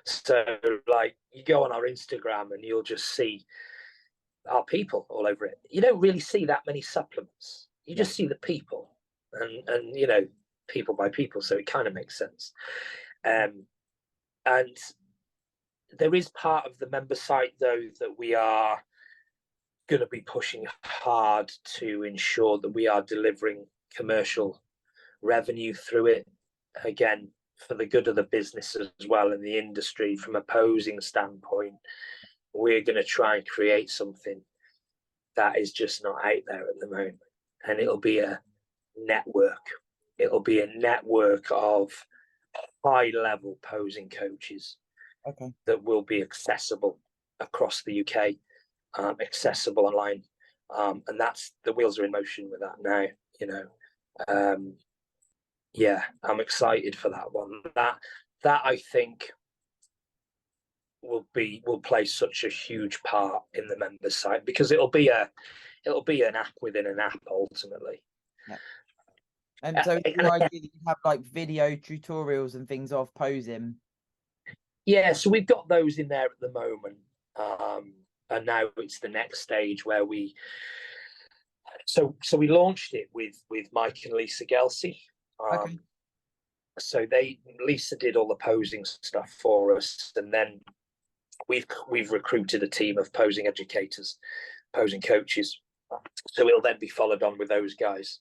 Speaker 2: So, like, you go on our Instagram and you'll just see our people all over it. You don't really see that many supplements. You
Speaker 1: Yeah.
Speaker 2: just see the people, and you know, people by people. So it kind of makes sense. And there is part of the member site though that we are going to be pushing hard to ensure that we are delivering commercial revenue through it. Again, for the good of the business as well in the industry, from a posing standpoint, we're going to try and create something that is just not out there at the moment. And it'll be a network. It'll be a network of high level posing coaches that will be accessible across the UK, accessible online. And that's the wheels are in motion with that now, you know. Yeah, I'm excited for that one. That I think will play such a huge part in the members site because it'll be an app within an app ultimately.
Speaker 1: Yeah. And so the idea that you have like video tutorials and things of posing.
Speaker 2: Yeah, so we've got those in there at the moment. And now it's the next stage where we we launched it with Mike and Lisa Gelsey. So Lisa did all the posing stuff for us, and then we've recruited a team of posing educators, posing coaches. So it'll then be followed on with those guys.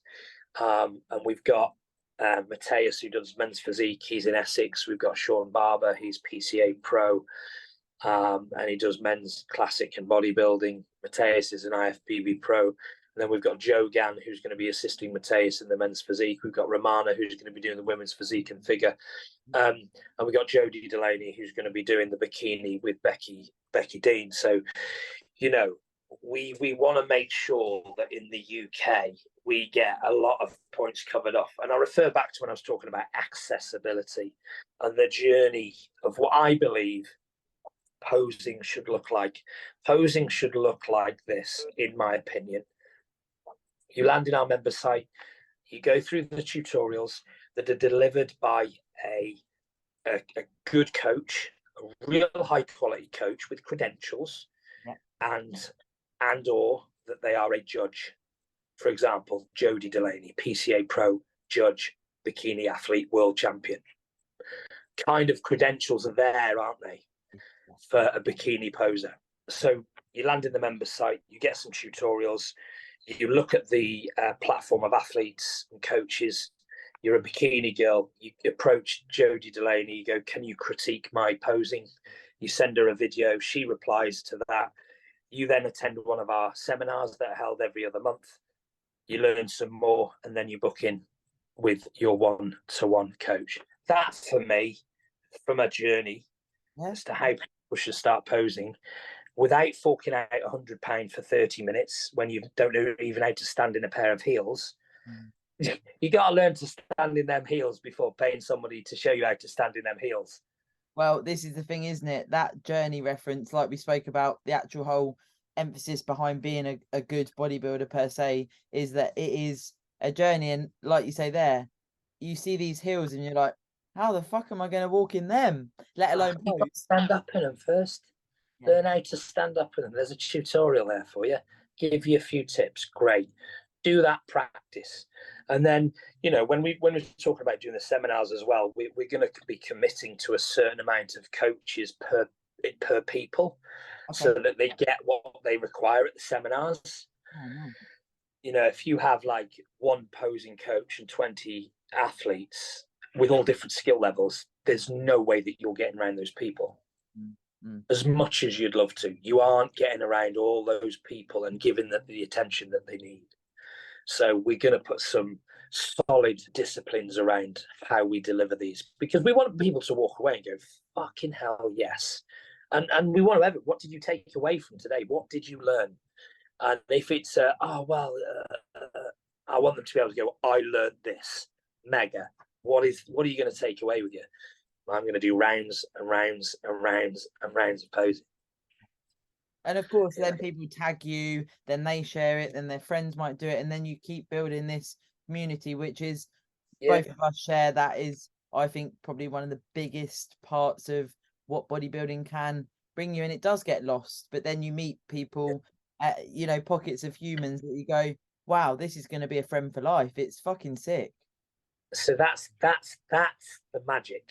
Speaker 2: And we've got Mateus, who does men's physique. He's in Essex. We've got Sean Barber. He's PCA Pro, and he does men's classic and bodybuilding. Mateus is an IFBB Pro. And then we've got Joe Gann, who's going to be assisting Mateus in the men's physique. We've got Romana, who's going to be doing the women's physique and figure. And we've got Jodie Delaney, who's going to be doing the bikini with Becky Dean. So, you know, we want to make sure that in the UK we get a lot of points covered off. And I refer back to when I was talking about accessibility and the journey of what I believe posing should look like. Posing should look like this, in my opinion. You land in our member site, you go through the tutorials that are delivered by a good coach, a real high quality coach with credentials, and or that they are a judge. For example, Jodie Delaney, PCA Pro, judge, bikini athlete, world champion. Kind of credentials are there, aren't they, for a bikini poser? So you land in the member site, you get some tutorials, you look at the platform of athletes and coaches. You're a bikini girl. You approach Jodie Delaney. You go, can you critique my posing? You send her a video, she replies to that. You then attend one of our seminars that are held every other month. You learn some more, and then you book in with your one-to-one coach. That, for me, from a journey as to how people should start posing without forking out £100 for 30 minutes when you don't know even how to stand in a pair of heels. You got to learn to stand in them heels before paying somebody to show you how to stand in them heels.
Speaker 1: Well, this is the thing, isn't it? That journey reference, like we spoke about, the actual whole emphasis behind being a good bodybuilder per se, is that it is a journey. And like you say there, you see these hills and you're like, how the fuck am I going to walk in them, let alone pose?
Speaker 2: Stand up in them first. Yeah. Learn how to stand up in them. There's a tutorial there for you. Give you a few tips. Great. Do that practice. And then, you know, when we're talking about doing the seminars as well, we're going to be committing to a certain amount of coaches per people, so that they get what they require at the seminars.
Speaker 1: Oh, no.
Speaker 2: You know, if you have like one posing coach and 20 athletes with all different skill levels, there's no way that you're getting around those people. As much as you'd love to, you aren't getting around all those people and giving them the attention that they need. So we're going to put some solid disciplines around how we deliver these, because we want people to walk away and go, fucking hell, yes. And we want to, what did you take away from today? What did you learn? And if it's, I want them to be able to go, I learned this. Mega. What are you going to take away with you? I'm going to do rounds and rounds and rounds and rounds of posing.
Speaker 1: And of course, then people tag you, then they share it, then their friends might do it, and then you keep building this community, which is both of us share. That is, I think, probably one of the biggest parts of what bodybuilding can bring you. And it does get lost, but then you meet people, you know, pockets of humans that you go, wow, this is going to be a friend for life. It's fucking sick.
Speaker 2: So that's the magic.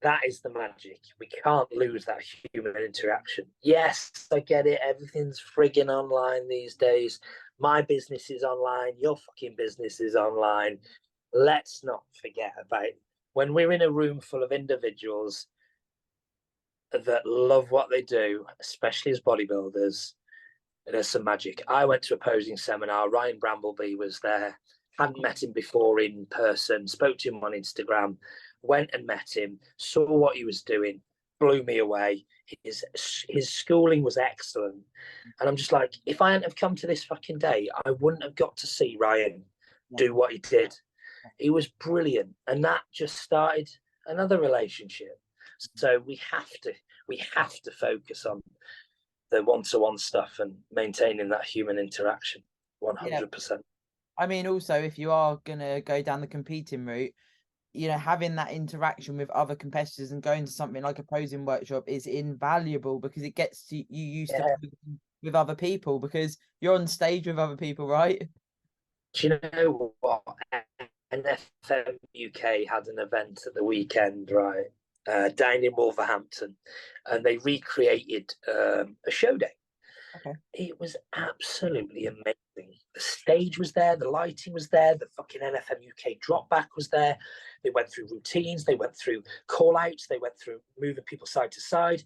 Speaker 2: That is the magic. We can't lose that human interaction. Yes, I get it. Everything's frigging online these days. My business is online. Your fucking business is online. Let's not forget about when we're in a room full of individuals that love what they do, especially as bodybuilders, there's some magic. I went to a posing seminar. Ryan Brambleby was there. Hadn't met him before in person. Spoke to him on Instagram. Went and met him, saw what he was doing, blew me away. His schooling was excellent. And I'm just like, if I hadn't have come to this fucking day, I wouldn't have got to see Ryan do what he did. He was brilliant. And that just started another relationship. So we have to focus on the one-to-one stuff and maintaining that human interaction 100%.
Speaker 1: I mean, also, if you are going to go down the competing route, you know, having that interaction with other competitors and going to something like a posing workshop is invaluable, because it gets you used to posing with other people, because you're on stage with other people, right?
Speaker 2: Do you know what? NFM UK had an event at the weekend, right, down in Wolverhampton, and they recreated a show day. It was absolutely amazing. The stage was there, the lighting was there, the fucking NFM UK drop back was there. They went through routines, they went through call outs, they went through moving people side to side.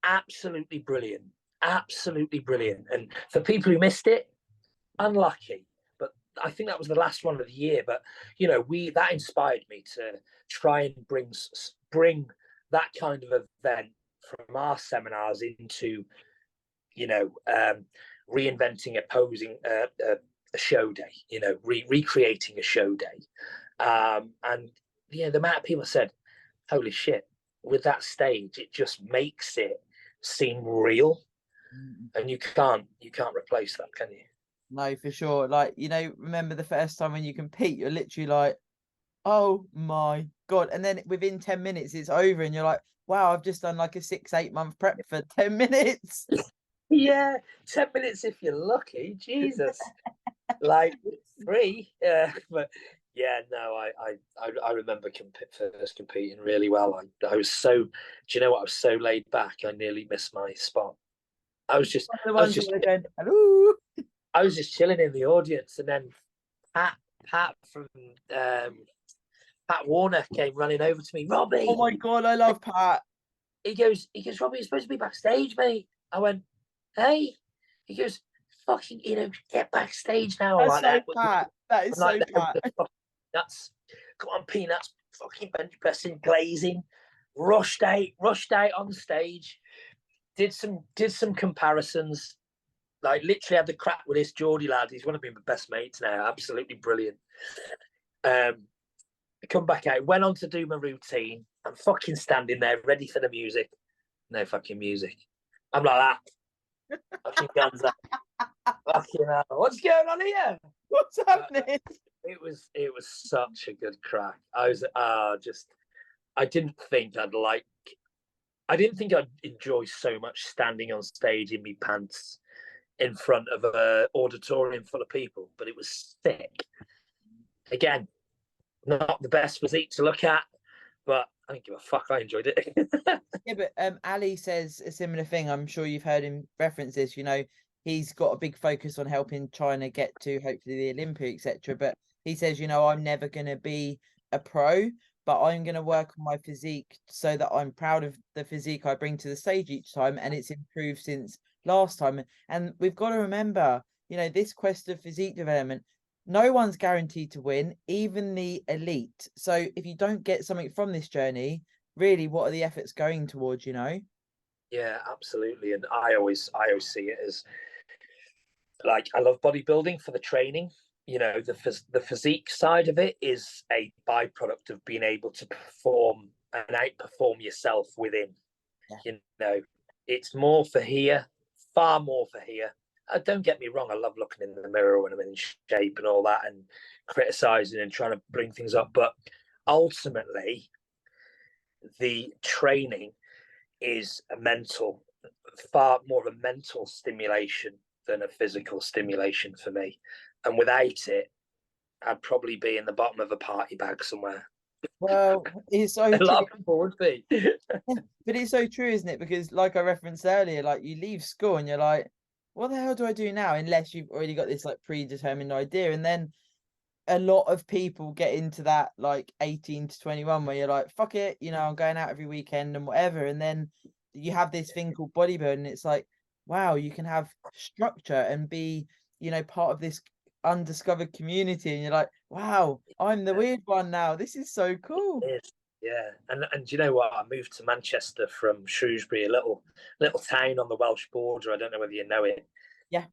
Speaker 2: Absolutely brilliant. Absolutely brilliant. And for people who missed it, unlucky. But I think that was the last one of the year. But you know, that inspired me to try and bring that kind of event from our seminars into, you know, reinventing a show day, you know, recreating a show day. And yeah, the amount of people said, holy shit, with that stage, it just makes it seem real. And you can't replace that, can you?
Speaker 1: No, for sure. Like, you know, remember the first time when you compete, you're literally like, oh my God. And then within 10 minutes, it's over and you're like, wow, I've just done like a 6-8 month prep for 10 minutes.
Speaker 2: Yeah, 10 minutes if you're lucky. Jesus. Like 3. But yeah, no, I remember first competing really well. I was so, do you know what? I was so laid back. I nearly missed my spot. I was just
Speaker 1: going, hello.
Speaker 2: I was just chilling in the audience, and then Pat from Pat Warner came running over to me. Robbie.
Speaker 1: Oh my God, I love Pat.
Speaker 2: he goes, Robbie, you're supposed to be backstage, mate. I went, hey. He goes, fucking, get backstage now. I'm
Speaker 1: That's
Speaker 2: like
Speaker 1: so
Speaker 2: that.
Speaker 1: fat. That
Speaker 2: I'm
Speaker 1: is
Speaker 2: like
Speaker 1: so
Speaker 2: that.
Speaker 1: fat.
Speaker 2: That's come on, peanuts, fucking bench pressing, glazing, rushed out on stage. Did some comparisons. Like literally had the crack with this Geordie lad. He's one of my best mates now. Absolutely brilliant. Come back out, went on to do my routine. I'm fucking standing there ready for the music. No fucking music. I'm like that. Fucking guns up. Fucking hell. What's going on here?
Speaker 1: What's happening?
Speaker 2: It was such a good crack. I was I didn't think I'd enjoy so much standing on stage in me pants in front of an auditorium full of people, but it was sick. Again, not the best physique to look at, but I don't give a fuck. I enjoyed it.
Speaker 1: Yeah, but Ali says a similar thing. I'm sure you've heard him reference this. He's got a big focus on helping China get to hopefully the Olympics, etc. But he says, I'm never going to be a pro, but I'm going to work on my physique so that I'm proud of the physique I bring to the stage each time, and it's improved since last time. And we've got to remember, this quest of physique development, no one's guaranteed to win, even the elite. So if you don't get something from this journey, really, what are the efforts going towards,
Speaker 2: Yeah, absolutely. And I always see it as like, I love bodybuilding for the training. The physique side of it is a byproduct of being able to perform and outperform yourself within. Yeah. It's more for here, far more for here. Don't get me wrong, I love looking in the mirror when I'm in shape and all that, and criticizing and trying to bring things up. But ultimately, the training is far more of a mental stimulation than a physical stimulation for me. And without it, I'd probably be in the bottom of a party bag somewhere.
Speaker 1: Well, it's so
Speaker 2: A
Speaker 1: true.
Speaker 2: lot of people would be.
Speaker 1: But it's so true, isn't it? Because like I referenced earlier, like you leave school and you're like, what the hell do I do now? Unless you've already got this like predetermined idea. And then a lot of people get into that like 18 to 21 where you're like, fuck it, I'm going out every weekend and whatever. And then you have this thing called bodybuilding. And it's like, wow, you can have structure and be, part of this undiscovered community. And you're like, wow, I'm the weird one now. This is so cool.
Speaker 2: Yeah, and you know what? I moved to Manchester from Shrewsbury, a little town on the Welsh border. I don't know whether you know it.
Speaker 1: Yeah.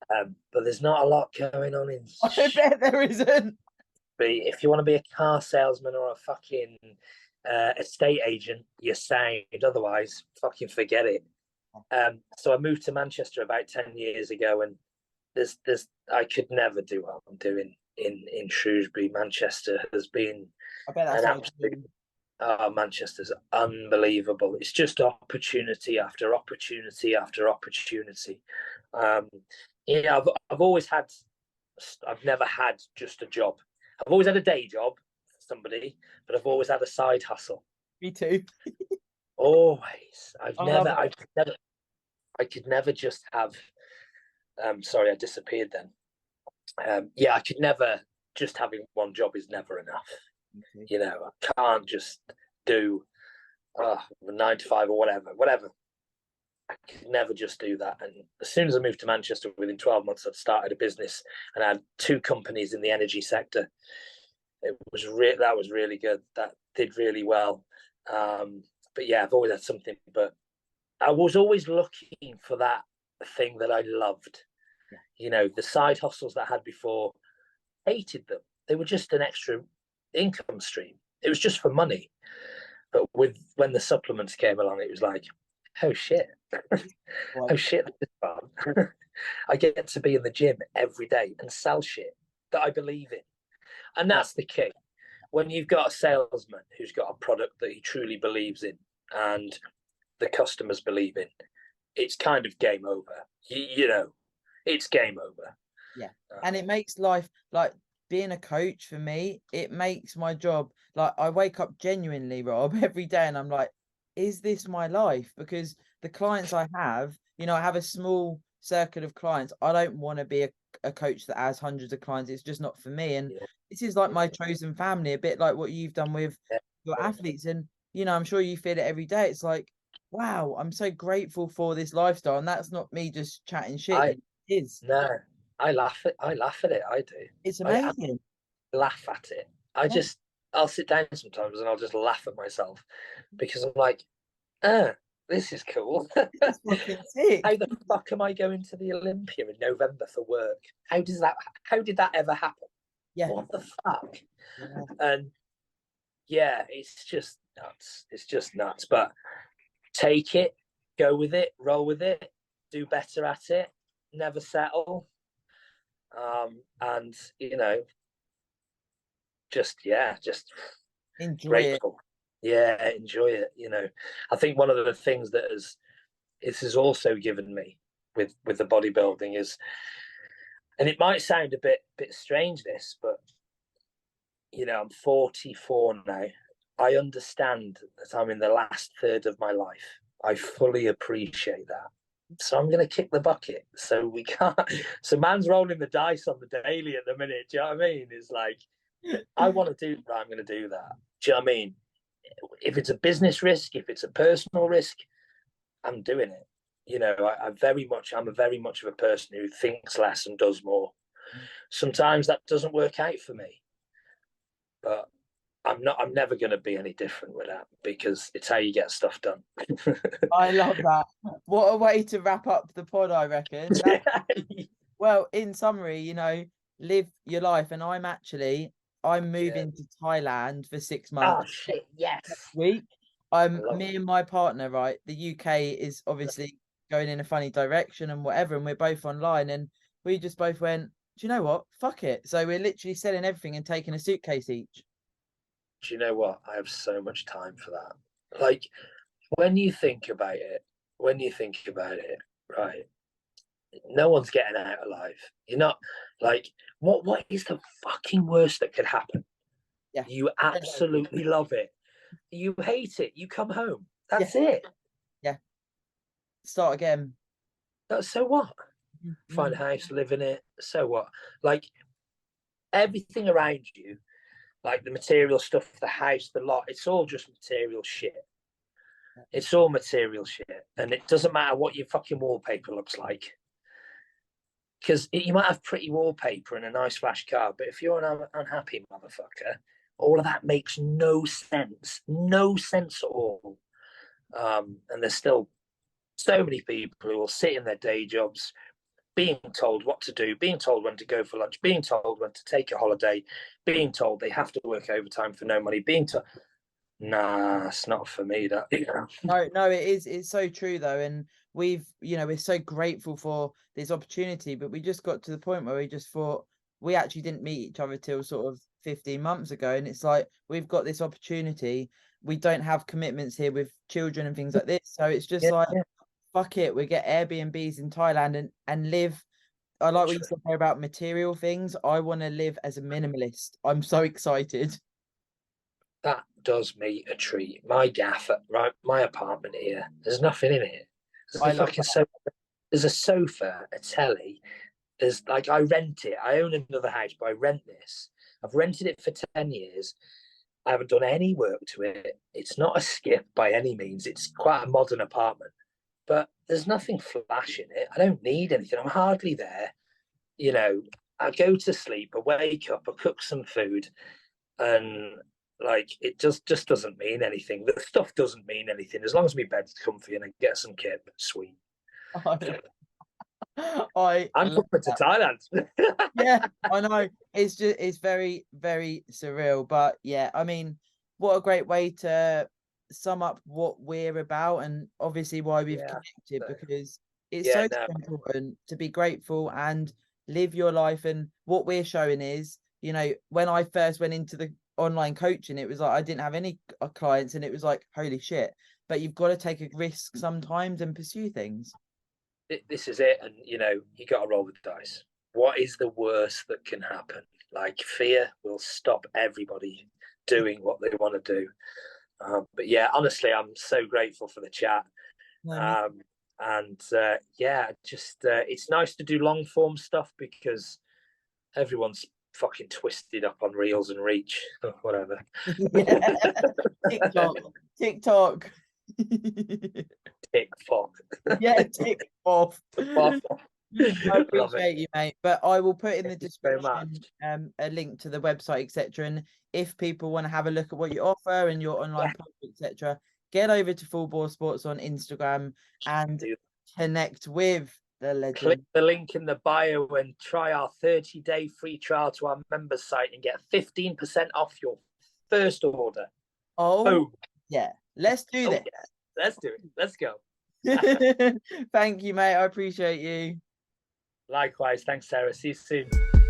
Speaker 2: But there's not a lot going on in.
Speaker 1: I bet there isn't.
Speaker 2: If you want to be a car salesman or a fucking estate agent, you're sound. Otherwise, fucking forget it. So I moved to Manchester about 10 years ago, and I could never do what I'm doing in Shrewsbury. Manchester has been
Speaker 1: I bet that's
Speaker 2: an absolute. Manchester's unbelievable. It's just opportunity after opportunity after opportunity. I've always had. I've never had just a job. I've always had a day job for somebody, but I've always had a side hustle.
Speaker 1: Me too.
Speaker 2: Always.
Speaker 1: I love it.
Speaker 2: I could never just have. Sorry, I disappeared then. I could never. Just having one job is never enough. Okay. I can't just do 9 to 5 or whatever. I could never just do that. And as soon as I moved to Manchester, within 12 months, I'd started a business and I had 2 companies in the energy sector. That was really good. That did really well. But yeah, I've always had something. But I was always looking for that thing that I loved. Yeah. The side hustles that I had before, hated them. They were just an extra income stream. It was just for money. But when the supplements came along, it was like, oh shit. Oh shit, this is fun. I get to be in the gym every day and sell shit that I believe in. And that's the key. When you've got a salesman who's got a product that he truly believes in and the customers believe in, it's kind of game over. It's game over.
Speaker 1: Yeah. And it makes life, like being a coach for me, it makes my job, like I wake up genuinely, Rob, every day and I'm like, is this my life? Because the clients I have, I have a small circle of clients. I don't want to be a coach that has hundreds of clients. It's just not for me. And this is like my chosen family, a bit like what you've done with your athletes. And, I'm sure you feel it every day. It's like, wow, I'm so grateful for this lifestyle. And that's not me just chatting shit.
Speaker 2: I
Speaker 1: It is.
Speaker 2: no, I laugh at it. I do.
Speaker 1: It's
Speaker 2: I
Speaker 1: amazing.
Speaker 2: laugh at it. I
Speaker 1: Yeah,
Speaker 2: just I'll sit down sometimes and I'll just laugh at myself because I'm like, ah, this is cool.
Speaker 1: it's fucking sick.
Speaker 2: How the fuck am I going to the Olympia in November for work? How did that ever happen?
Speaker 1: Yeah.
Speaker 2: What the fuck?
Speaker 1: Yeah.
Speaker 2: And yeah, it's just nuts. It's just nuts. But take it, go with it, roll with it, do better at it, never settle. And just
Speaker 1: Enjoy it.
Speaker 2: grateful. Yeah, enjoy it. I think one of the things that this has also given me with the bodybuilding is, and it might sound a bit strange, this, but I'm 44 now. I understand that I'm in the last third of my life. I fully appreciate that. So I'm going to kick the bucket. So we can't. So man's rolling the dice on the daily at the minute. Do you know what I mean? It's like, I want to do that. I'm going to do that. Do you know what I mean? If it's a business risk, if it's a personal risk, I'm doing it. I'm very much of a person who thinks less and does more. Sometimes that doesn't work out for me, but I'm never going to be any different with that because it's how you get stuff done.
Speaker 1: I love that. What a way to wrap up the pod, I reckon. Well, in summary, live your life. And I'm
Speaker 2: Yeah.
Speaker 1: moving to Thailand for 6 months
Speaker 2: Oh shit! Yes.
Speaker 1: next week.
Speaker 2: I
Speaker 1: Me and my partner, right? The UK is obviously going in a funny direction and whatever, and we're both online, and we just both went, do you know what? Fuck it. So we're literally selling everything and taking a suitcase each.
Speaker 2: Do you know what? I have so much time for that. Like when you think about it, right? No one's getting out alive. You're not like what is the fucking worst that could happen?
Speaker 1: Yeah.
Speaker 2: You absolutely love it. You hate it. You come home.
Speaker 1: Yeah.
Speaker 2: That's it.
Speaker 1: Yeah. Start again.
Speaker 2: So what? Find a
Speaker 1: Mm.
Speaker 2: house, live in it. So what? Like everything around you, like the material stuff, the house, the lot, it's all just material shit. It's all material shit. And it doesn't matter what your fucking wallpaper looks like. Because you might have pretty wallpaper and a nice flash car, but if you're an unhappy motherfucker, all of that makes no sense. No sense at all. And there's still so many people who will sit in their day jobs, being told what to do, being told when to go for lunch, being told when to take a holiday, being told they have to work overtime for no money, being told, nah, it's not for me. That
Speaker 1: No, no, it is. It's so true though, and we're so grateful for this opportunity. But we just got to the point where we just thought we actually didn't meet each other till sort of 15 months ago, and it's like we've got this opportunity. We don't have commitments here with children and things like this, so it's just
Speaker 2: yeah,
Speaker 1: like
Speaker 2: yeah,
Speaker 1: fuck it. We get Airbnbs in Thailand and live. I like what you
Speaker 2: literally.
Speaker 1: said there about material things. I want to live as a minimalist. I'm so excited.
Speaker 2: That does me a treat. My gaff at my apartment here, there's nothing in it. There's
Speaker 1: I
Speaker 2: a
Speaker 1: love
Speaker 2: fucking sofa. There's a sofa, a telly. There's like I rent it. I own another house, but I rent this. I've rented it for 10 years. I haven't done any work to it. It's not a skip by any means. It's quite a modern apartment, but there's nothing flash in it. I don't need anything. I'm hardly there. You know, I go to sleep, I wake up, I cook some food, and like it just doesn't mean anything. The stuff doesn't mean anything as long as my bed's comfy and I get some kip. Sweet.
Speaker 1: that. I
Speaker 2: I'm
Speaker 1: love
Speaker 2: coming to
Speaker 1: that.
Speaker 2: Thailand.
Speaker 1: Yeah, I know. It's very, very surreal. But yeah, I mean, what a great way to sum up what we're about and obviously why we've
Speaker 2: Yeah.
Speaker 1: connected,
Speaker 2: So,
Speaker 1: because it's
Speaker 2: yeah.
Speaker 1: so
Speaker 2: No.
Speaker 1: important to be grateful and live your life. And what we're showing is, when I first went into the online coaching, it was like I didn't have any clients, and it was like, holy shit. But you've got to take a risk sometimes and pursue things.
Speaker 2: This is it, and you got to roll the dice. What is the worst that can happen? Like fear will stop everybody doing what they want to do. But yeah, honestly, I'm so grateful for the chat.
Speaker 1: No, me.
Speaker 2: Um, and yeah, just it's nice to do long form stuff because everyone's fucking twisted up on reels and reach, whatever.
Speaker 1: Yeah. TikTok. TikTok.
Speaker 2: Tick fuck.
Speaker 1: Yeah, tick off.
Speaker 2: Off.
Speaker 1: I appreciate you, mate. But I will put in the
Speaker 2: Thank you very
Speaker 1: description
Speaker 2: much.
Speaker 1: a link to the website, etc. And if people want to have a look at what you offer and your online product, etc., get over to Full Boar Sports on Instagram and connect with the legend.
Speaker 2: Click the link in the bio and try our 30-day free trial to our members site and get 15% off your first order.
Speaker 1: Oh,
Speaker 2: boom.
Speaker 1: Yeah. Let's do this.
Speaker 2: Yeah. Let's do it. Let's go.
Speaker 1: Thank you, mate. I appreciate you.
Speaker 2: Likewise. Thanks, Sarah. See you soon.